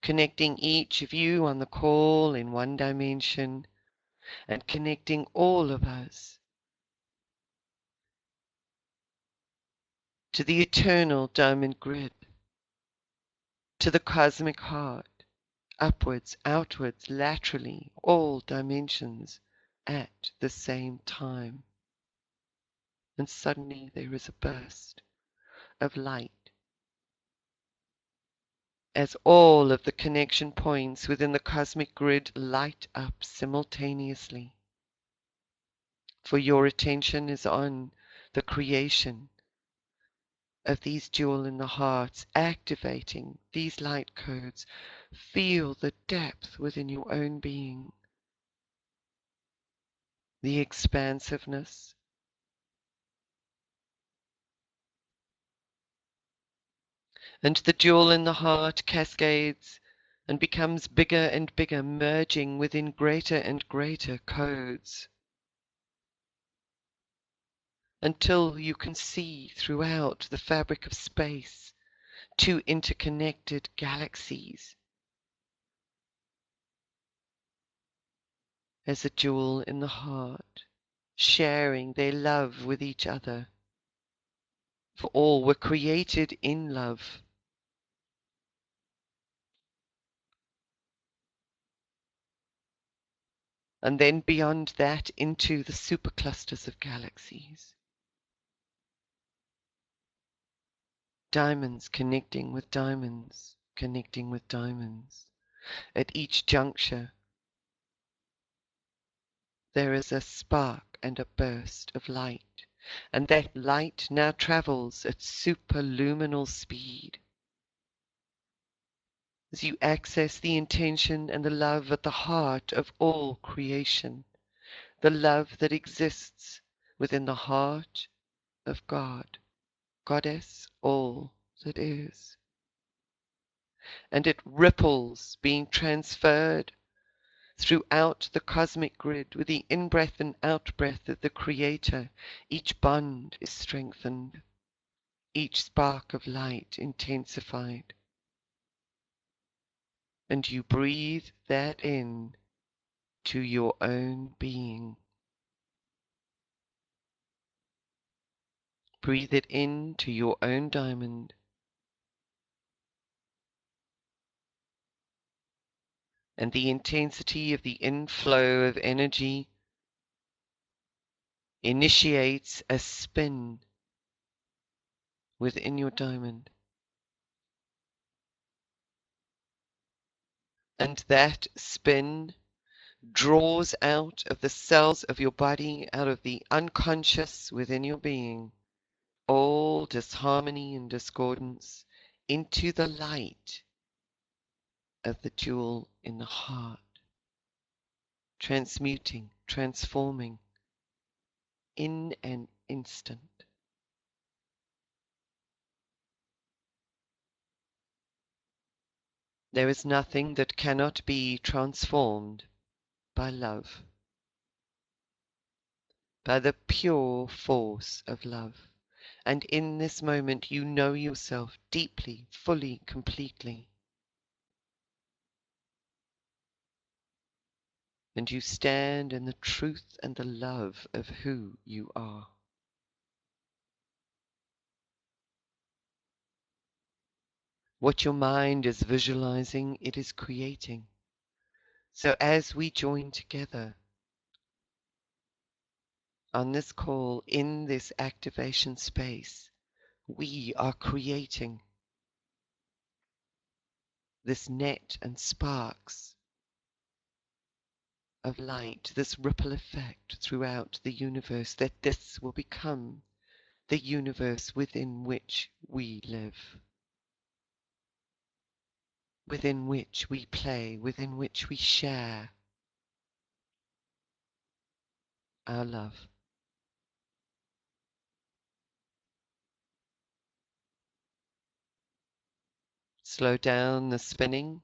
connecting each of you on the call in one dimension and connecting all of us to the eternal diamond grid, to the cosmic heart, upwards, outwards, laterally, all dimensions at the same time. And suddenly there is a burst of light as all of the connection points within the cosmic grid light up simultaneously. For your attention is on the creation of these jewel in the hearts, activating these light codes. Feel the depth within your own being, the expansiveness, and the jewel in the heart cascades and becomes bigger and bigger, merging within greater and greater codes, until you can see throughout the fabric of space two interconnected galaxies as a jewel in the heart, sharing their love with each other. For all were created in love. And then beyond that into the superclusters of galaxies. Diamonds connecting with diamonds, connecting with diamonds. At each juncture, there is a spark and a burst of light, and that light now travels at superluminal speed. As you access the intention and the love at the heart of all creation, the love that exists within the heart of God, Goddess, all that is. And it ripples, being transferred throughout the cosmic grid with the in-breath and out-breath of the Creator. Each bond is strengthened, each spark of light intensified. And you breathe that in to your own being. Breathe it in to your own diamond. And the intensity of the inflow of energy initiates a spin within your diamond. And that spin draws out of the cells of your body, out of the unconscious within your being, all disharmony and discordance into the light of the jewel in the heart, transmuting, transforming in an instant. There is nothing that cannot be transformed by love, by the pure force of love. And in this moment you know yourself deeply, fully, completely. And you stand in the truth and the love of who you are. What your mind is visualizing, it is creating. So as we join together on this call, in this activation space, we are creating this net and sparks of light, this ripple effect throughout the universe, that this will become the universe within which we live, within which we play, within which we share our love. Slow down the spinning.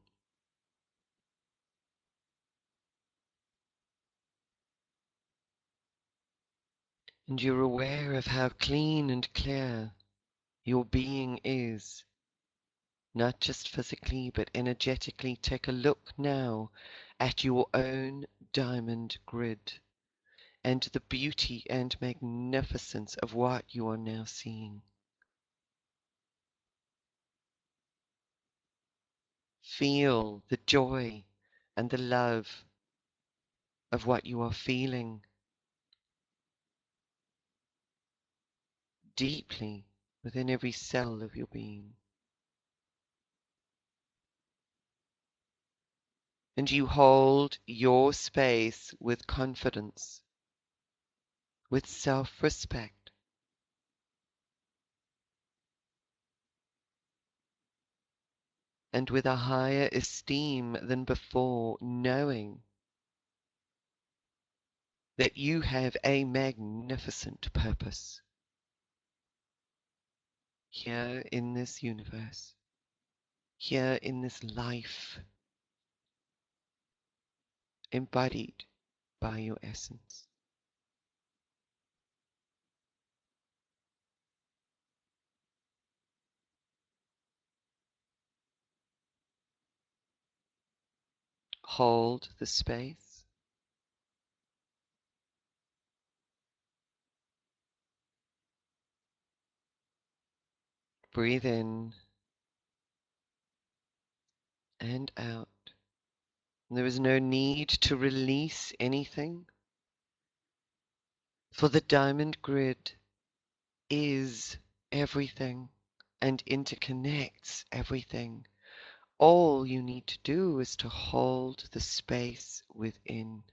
And you're aware of how clean and clear your being is, not just physically, but energetically. Take a look now at your own diamond grid and the beauty and magnificence of what you are now seeing. Feel the joy and the love of what you are feeling deeply within every cell of your being. And you hold your space with confidence, with self-respect, and with a higher esteem than before, knowing that you have a magnificent purpose here in this universe, here in this life, embodied by your essence. Hold the space. Breathe in and out. There is no need to release anything, for the diamond grid is everything and interconnects everything. All you need to do is to hold the space within.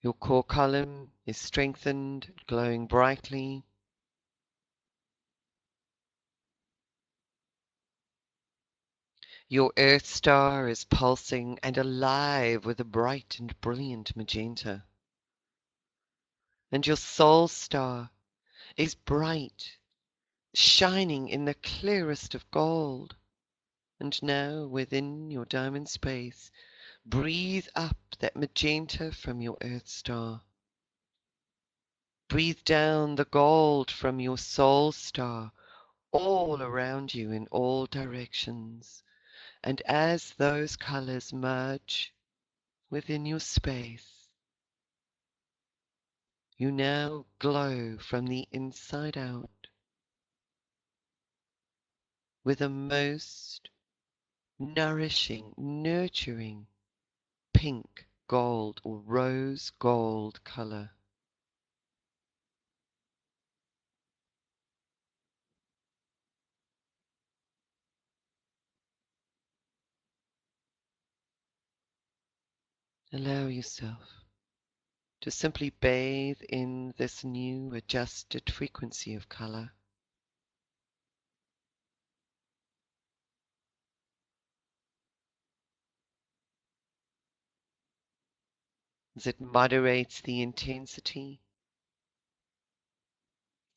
Your core column is strengthened, glowing brightly. Your Earth star is pulsing and alive with a bright and brilliant magenta. And your Soul star is bright, shining in the clearest of gold. And now, within your diamond space, breathe up that magenta from your Earth star. Breathe down the gold from your Soul star all around you in all directions. And as those colors merge within your space, you now glow from the inside out with a most nourishing, nurturing pink, gold, or rose gold color. Allow yourself to simply bathe in this new adjusted frequency of color. As it moderates the intensity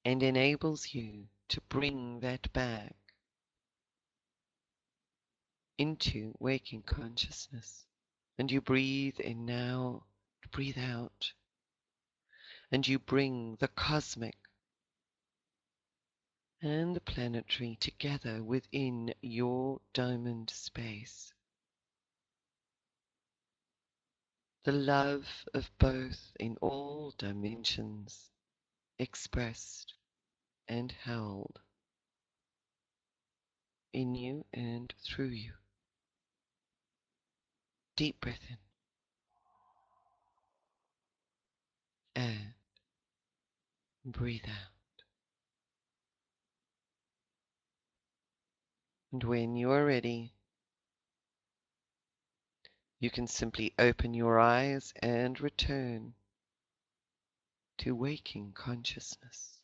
and enables you to bring that back into waking consciousness. And you breathe in now, breathe out, and you bring the cosmic and the planetary together within your diamond space. The love of both in all dimensions, expressed and held in you and through you. Deep breath in and breathe out. And when you are ready, you can simply open your eyes and return to waking consciousness,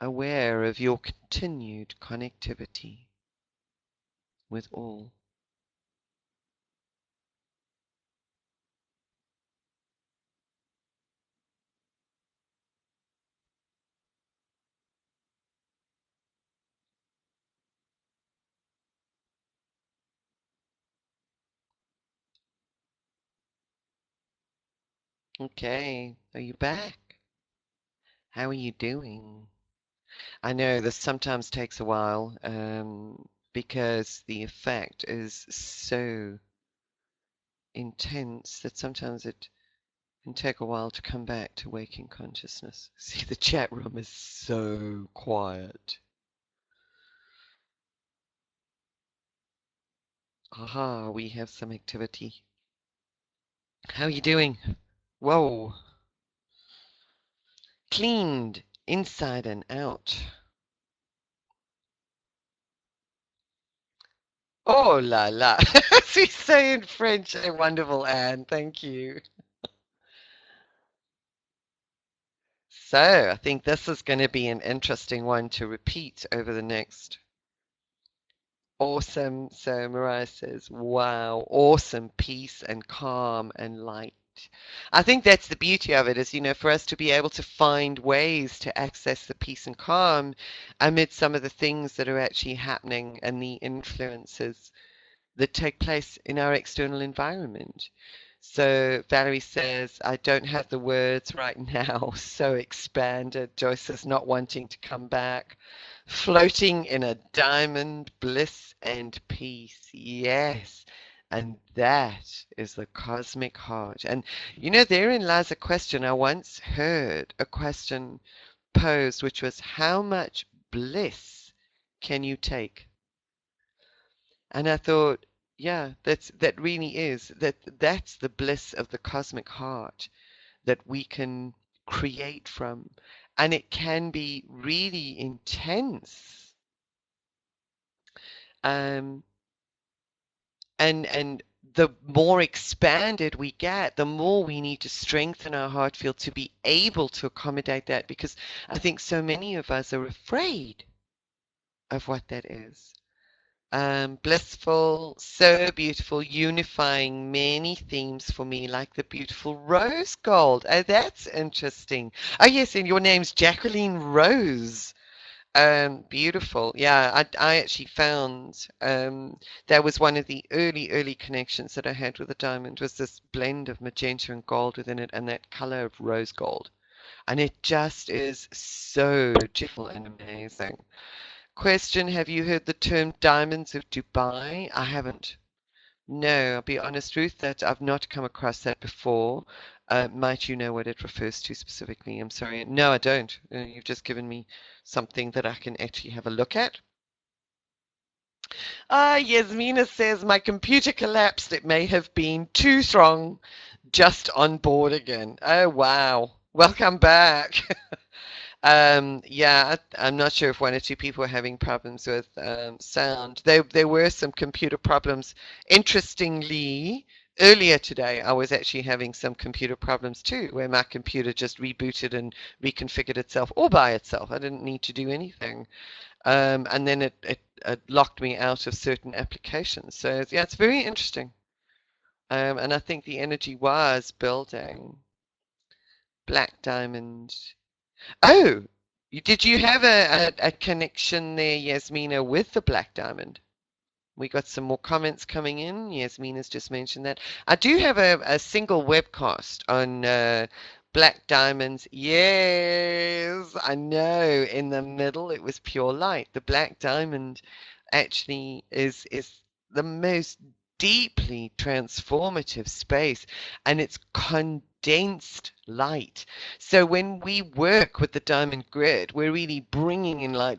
aware of your continued connectivity with all. Okay, are you back? How are you doing? I know this sometimes takes a while because the effect is so intense that sometimes it can take a while to come back to waking consciousness. See, the chat room is so quiet. Aha, we have some activity. How are you doing? Whoa. Cleaned inside and out. Oh la la. As we say in French, a wonderful Anne. Thank you. So I think this is going to be an interesting one to repeat over the next. Awesome. So Mariah says, wow, awesome peace and calm and light. I think that's the beauty of it is, for us to be able to find ways to access the peace and calm amid some of the things that are actually happening and the influences that take place in our external environment. So Valerie says, I don't have the words right now. So expanded. Joyce says, not wanting to come back. Floating in a diamond, bliss and peace. Yes. And that is the cosmic heart. And therein lies a question. I once heard a question posed, which was, how much bliss can you take? And I thought, yeah, that really is that's the bliss of the cosmic heart that we can create from. And it can be really intense. And the more expanded we get, the more we need to strengthen our heart field to be able to accommodate that, because I think so many of us are afraid of what that is. Blissful, so beautiful, unifying many themes for me, like the beautiful rose gold. Oh, that's interesting. Oh, yes, and your name's Jacqueline Rose. Beautiful. Yeah, I actually found that was one of the early connections that I had with the diamond was this blend of magenta and gold within it and that color of rose gold. And it just is so beautiful and amazing. Question, have you heard the term Diamonds of Dubai? I haven't. No, I'll be honest, Ruth, that I've not come across that before. Might you know what it refers to specifically? I'm sorry. No, I don't. You've just given me something that I can actually have a look at. Yasmina says my computer collapsed. It may have been too strong. Just on board again. Oh, wow. Welcome back. Yeah, I'm not sure if one or two people are having problems with sound. There were some computer problems. Interestingly, earlier today, I was actually having some computer problems too, where my computer just rebooted and reconfigured itself all by itself. I didn't need to do anything. And then it locked me out of certain applications. So yeah, it's very interesting. And I think the energy was building. Black Diamond. Oh, did you have a connection there, Yasmina, with the Black Diamond? We got some more comments coming in. Yasmina's just mentioned that. I do have a single webcast on Black Diamonds. Yes, I know. In the middle, it was pure light. The Black Diamond actually is the most deeply transformative space, and it's condensed light. So when we work with the diamond grid, we're really bringing in light,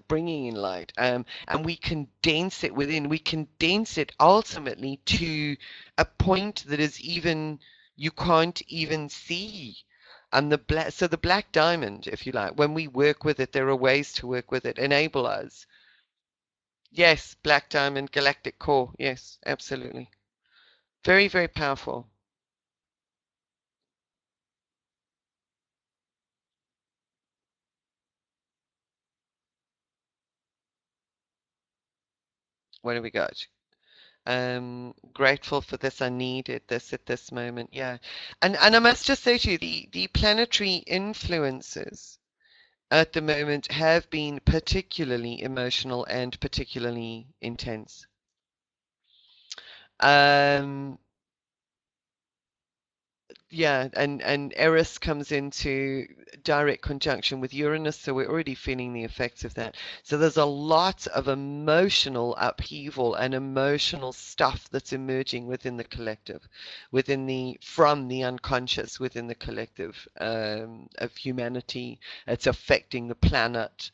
and we condense it within. We condense it ultimately to a point that is even you can't even see. And so the black diamond, if you like, when we work with it, there are ways to work with it, enable us. Yes, black diamond, galactic core. Yes, absolutely. Very, very powerful. What do we got? Grateful for this. I needed this at this moment. Yeah. And I must just say to you, the planetary influences at the moment have been particularly emotional and particularly intense. Um, Yeah, and Eris comes into direct conjunction with Uranus, so we're already feeling the effects of that. So there's a lot of emotional upheaval and emotional stuff that's emerging within the collective, from the unconscious within the collective of humanity. It's affecting the planet.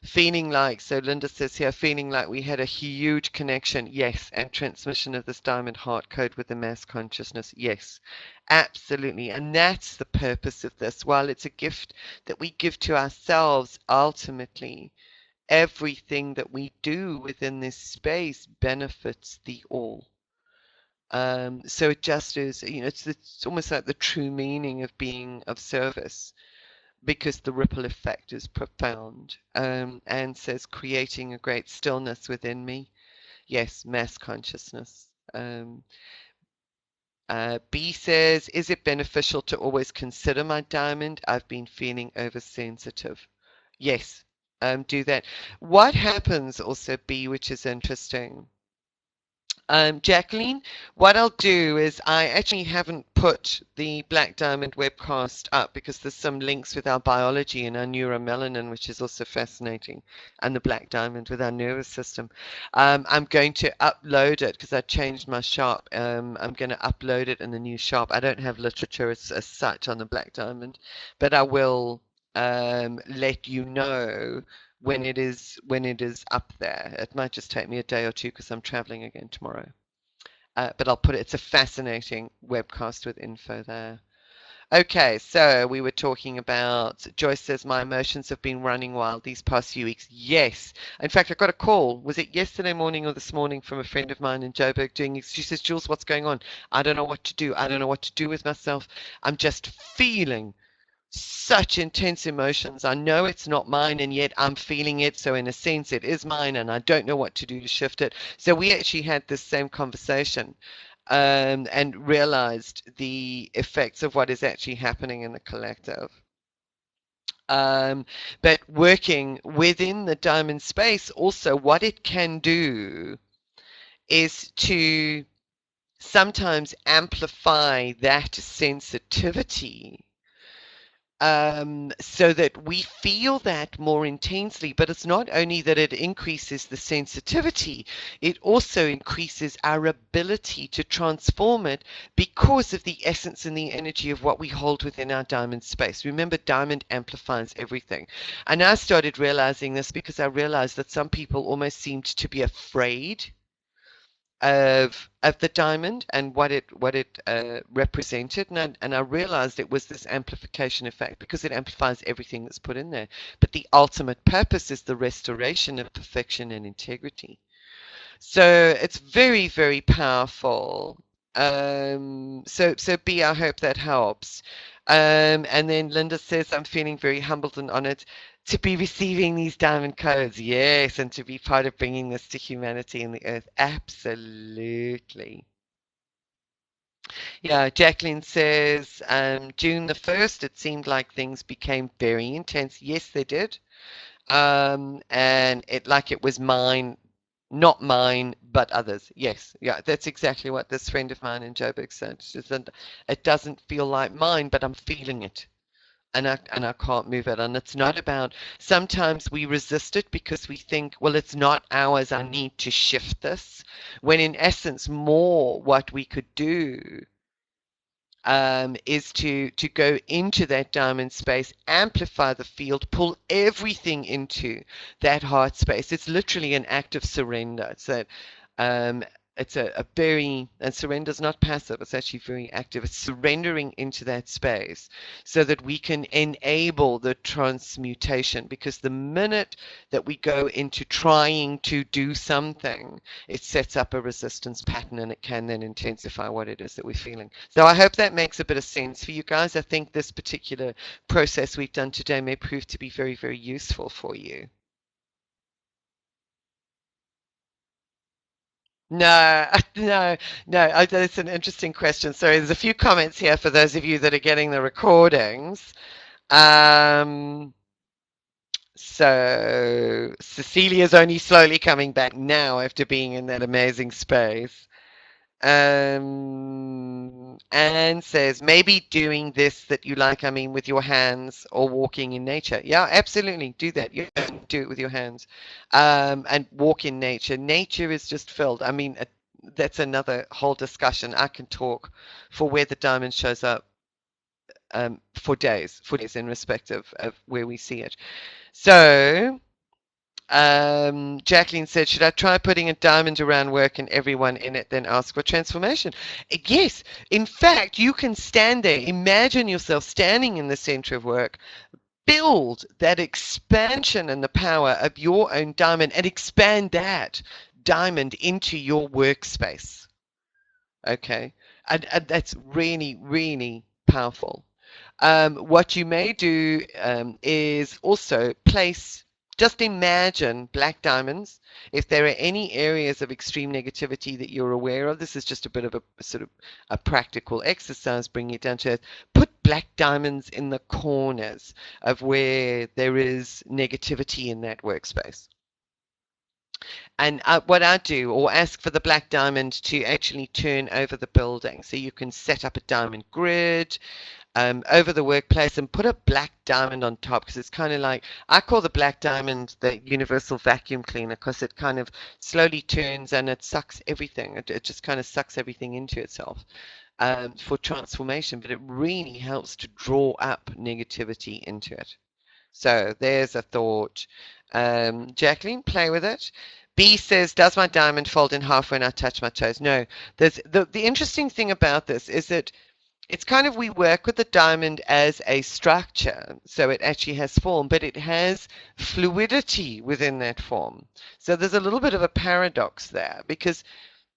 Feeling like, so Linda says here, feeling like we had a huge connection, yes, and transmission of this diamond heart code with the mass consciousness, yes. Absolutely. And that's the purpose of this. While it's a gift that we give to ourselves, ultimately, everything that we do within this space benefits the all. So it just is, it's almost like the true meaning of being of service because the ripple effect is profound. And says, creating a great stillness within me. Yes, mass consciousness. B says, is it beneficial to always consider my diamond? I've been feeling oversensitive. Yes, do that. What happens also, B, which is interesting, Jacqueline, what I'll do is I actually haven't put the Black Diamond webcast up because there's some links with our biology and our neuromelanin, which is also fascinating, and the Black Diamond with our nervous system. I'm going to upload it because I changed my shop. I'm going to upload it in the new shop. I don't have literature as such on the Black Diamond, but I will let you know when it is up there. It might just take me a day or two because I'm traveling again tomorrow. But I'll put it. It's a fascinating webcast with info there. Okay, so we were talking about. Joyce says my emotions have been running wild these past few weeks. Yes, in fact, I got a call. Was it yesterday morning or this morning from a friend of mine in Joburg doing? She says, Jules, what's going on? I don't know what to do. I don't know what to do with myself. I'm just feeling such intense emotions. I know it's not mine, and yet I'm feeling it. So, in a sense, it is mine, and I don't know what to do to shift it. So, we actually had this same conversation and realized the effects of what is actually happening in the collective. Um, but working within the diamond space, also, what it can do is to sometimes amplify that sensitivity so that we feel that more intensely. But it's not only that it increases the sensitivity, it also increases our ability to transform it because of the essence and the energy of what we hold within our diamond space. Remember, diamond amplifies everything. And I started realizing this because I realized that some people almost seemed to be afraid of the diamond and what it represented, and I realized it was this amplification effect because it amplifies everything that's put in there. But the ultimate purpose is the restoration of perfection and integrity. So it's very, very powerful. So B, I hope that helps. And then Linda says, I'm feeling very humbled and honored to be receiving these diamond codes. Yes, and to be part of bringing this to humanity and the earth. Absolutely. Yeah, Jacqueline says, June the 1st, it seemed like things became very intense. Yes, they did. And it was mine, not mine, but others. Yes, yeah, that's exactly what this friend of mine in Joburg said. She said, it doesn't feel like mine, but I'm feeling it. And I can't move it. And it's not about, sometimes we resist it because we think, well, it's not ours. I need to shift this. When in essence, more what we could do is to go into that diamond space, amplify the field, pull everything into that heart space. It's literally an act of surrender. Um, it's a very, and surrender is not passive, it's actually very active. It's surrendering into that space so that we can enable the transmutation. Because the minute that we go into trying to do something, it sets up a resistance pattern and it can then intensify what it is that we're feeling. So I hope that makes a bit of sense for you guys. I think this particular process we've done today may prove to be very, very useful for you. No, no, no. That's an interesting question. So there's a few comments here for those of you that are getting the recordings. Um, so Cecilia's only slowly coming back now after being in that amazing space. Anne says, maybe doing this that you like, I mean, with your hands or walking in nature. Yeah, absolutely. Do that. You do it with your hands. And walk in nature. Nature is just filled. I mean, that's another whole discussion. I can talk for where the diamond shows up for days in respect of where we see it. So, Jacqueline said, should I try putting a diamond around work and everyone in it, then ask for transformation? Yes. In fact, you can stand there. Imagine yourself standing in the center of work. Build that expansion and the power of your own diamond and expand that diamond into your workspace. Okay. And that's really, really powerful. What you may do is also place, just imagine black diamonds. If there are any areas of extreme negativity that you're aware of, this is just a bit of a sort of a practical exercise, bringing it down to earth. Put black diamonds in the corners of where there is negativity in that workspace. And what I do, or ask for the black diamond to actually turn over the building. So you can set up a diamond grid over the workplace and put a black diamond on top, because it's kind of like, I call the black diamond the universal vacuum cleaner, because it kind of slowly turns and it sucks everything. It just kind of sucks everything into itself for transformation, but it really helps to draw up negativity into it. So there's a thought. Jacqueline, play with it. B says, does my diamond fold in half when I touch my toes? No. There's the interesting thing about this is that it's kind of, we work with the diamond as a structure, so it actually has form, but it has fluidity within that form. So there's a little bit of a paradox there, because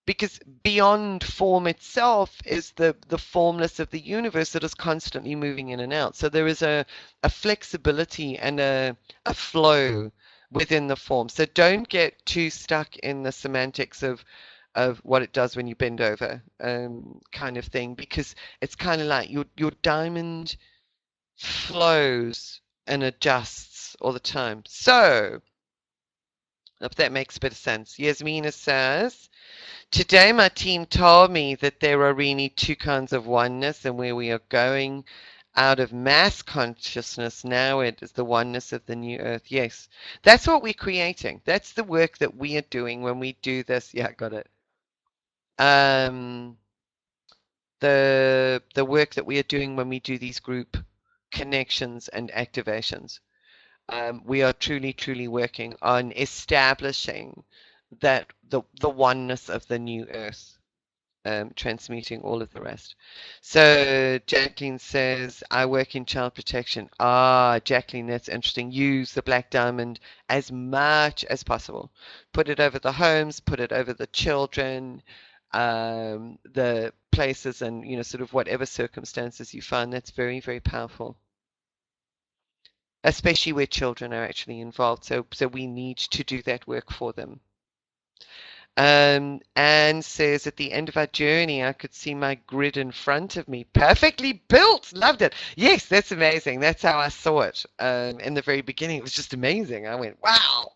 because beyond form itself is the formless of the universe that is constantly moving in and out. So there is a flexibility and a flow within the form. So don't get too stuck in the semantics of what it does when you bend over, kind of thing, because it's kind of like your diamond flows and adjusts all the time. So, if that makes a bit of sense. Yasmina says, today my team told me that there are really two kinds of oneness, and where we are going out of mass consciousness now, it is the oneness of the new earth. Yes, that's what we're creating. That's the work that we are doing when we do this. Yeah, got it. Um, the work that we are doing when we do these group connections and activations. We are truly working on establishing that the oneness of the new earth, transmuting all of the rest. So Jacqueline says, I work in child protection. Ah, Jacqueline, that's interesting. Use the black diamond as much as possible. Put it over the homes, put it over the children, the places, and sort of whatever circumstances you find. That's very powerful, especially where children are actually involved. So we need to do that work for them. Anne says, at the end of our journey, I could see my grid in front of me. Perfectly built. Loved it. Yes, that's amazing. That's how I saw it in the very beginning. It was just amazing. I went, wow.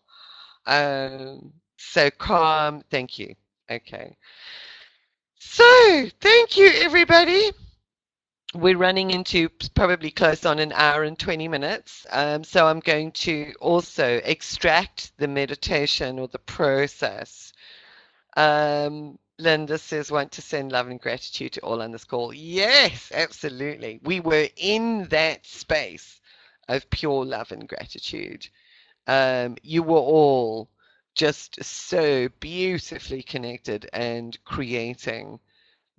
So calm. Thank you. Okay. So thank you, everybody. We're running into probably close on an hour and 20 minutes. So I'm going to also extract the meditation or the process. Linda says, want to send love and gratitude to all on this call. Yes, absolutely. We were in that space of pure love and gratitude. You were all just so beautifully connected and creating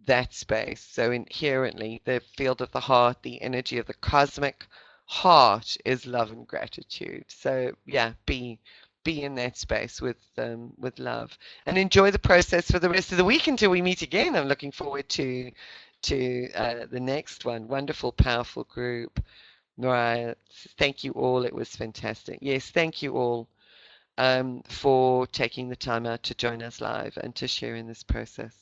that space. So inherently, the field of the heart, the energy of the cosmic heart is love and gratitude. So yeah, be in that space with love and enjoy the process for the rest of the week until we meet again. I'm looking forward to the next one. Wonderful, powerful group. Right. Thank you all. It was fantastic. Yes, thank you all for taking the time out to join us live and to share in this process.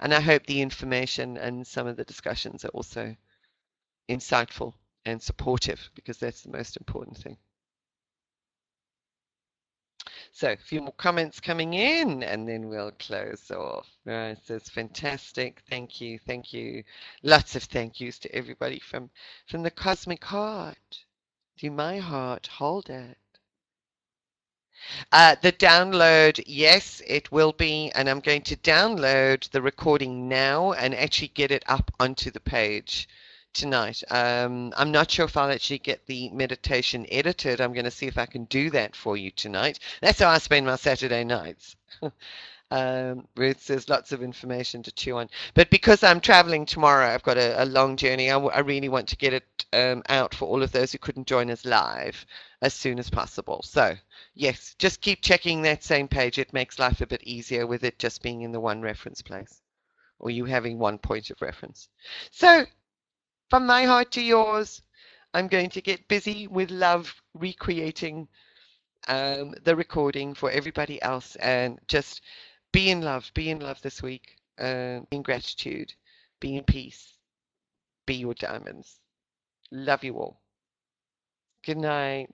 And I hope the information and some of the discussions are also insightful and supportive, because that's the most important thing. So a few more comments coming in and then we'll close off. Right, so it's fantastic. Thank you. Thank you. Lots of thank yous to everybody from the cosmic heart to my heart. Hold it. The download, yes, it will be, and I'm going to download the recording now and actually get it up onto the page tonight. I'm not sure if I'll actually get the meditation edited. I'm going to see if I can do that for you tonight. That's how I spend my Saturday nights. Ruth says lots of information to chew on. But because I'm traveling tomorrow, I've got a long journey. I really want to get it out for all of those who couldn't join us live as soon as possible. So, yes, just keep checking that same page. It makes life a bit easier with it just being in the one reference place, or you having one point of reference. So, from my heart to yours, I'm going to get busy with love recreating the recording for everybody else, and just be in love this week. Be in gratitude, be in peace, be your diamonds. Love you all. Good night.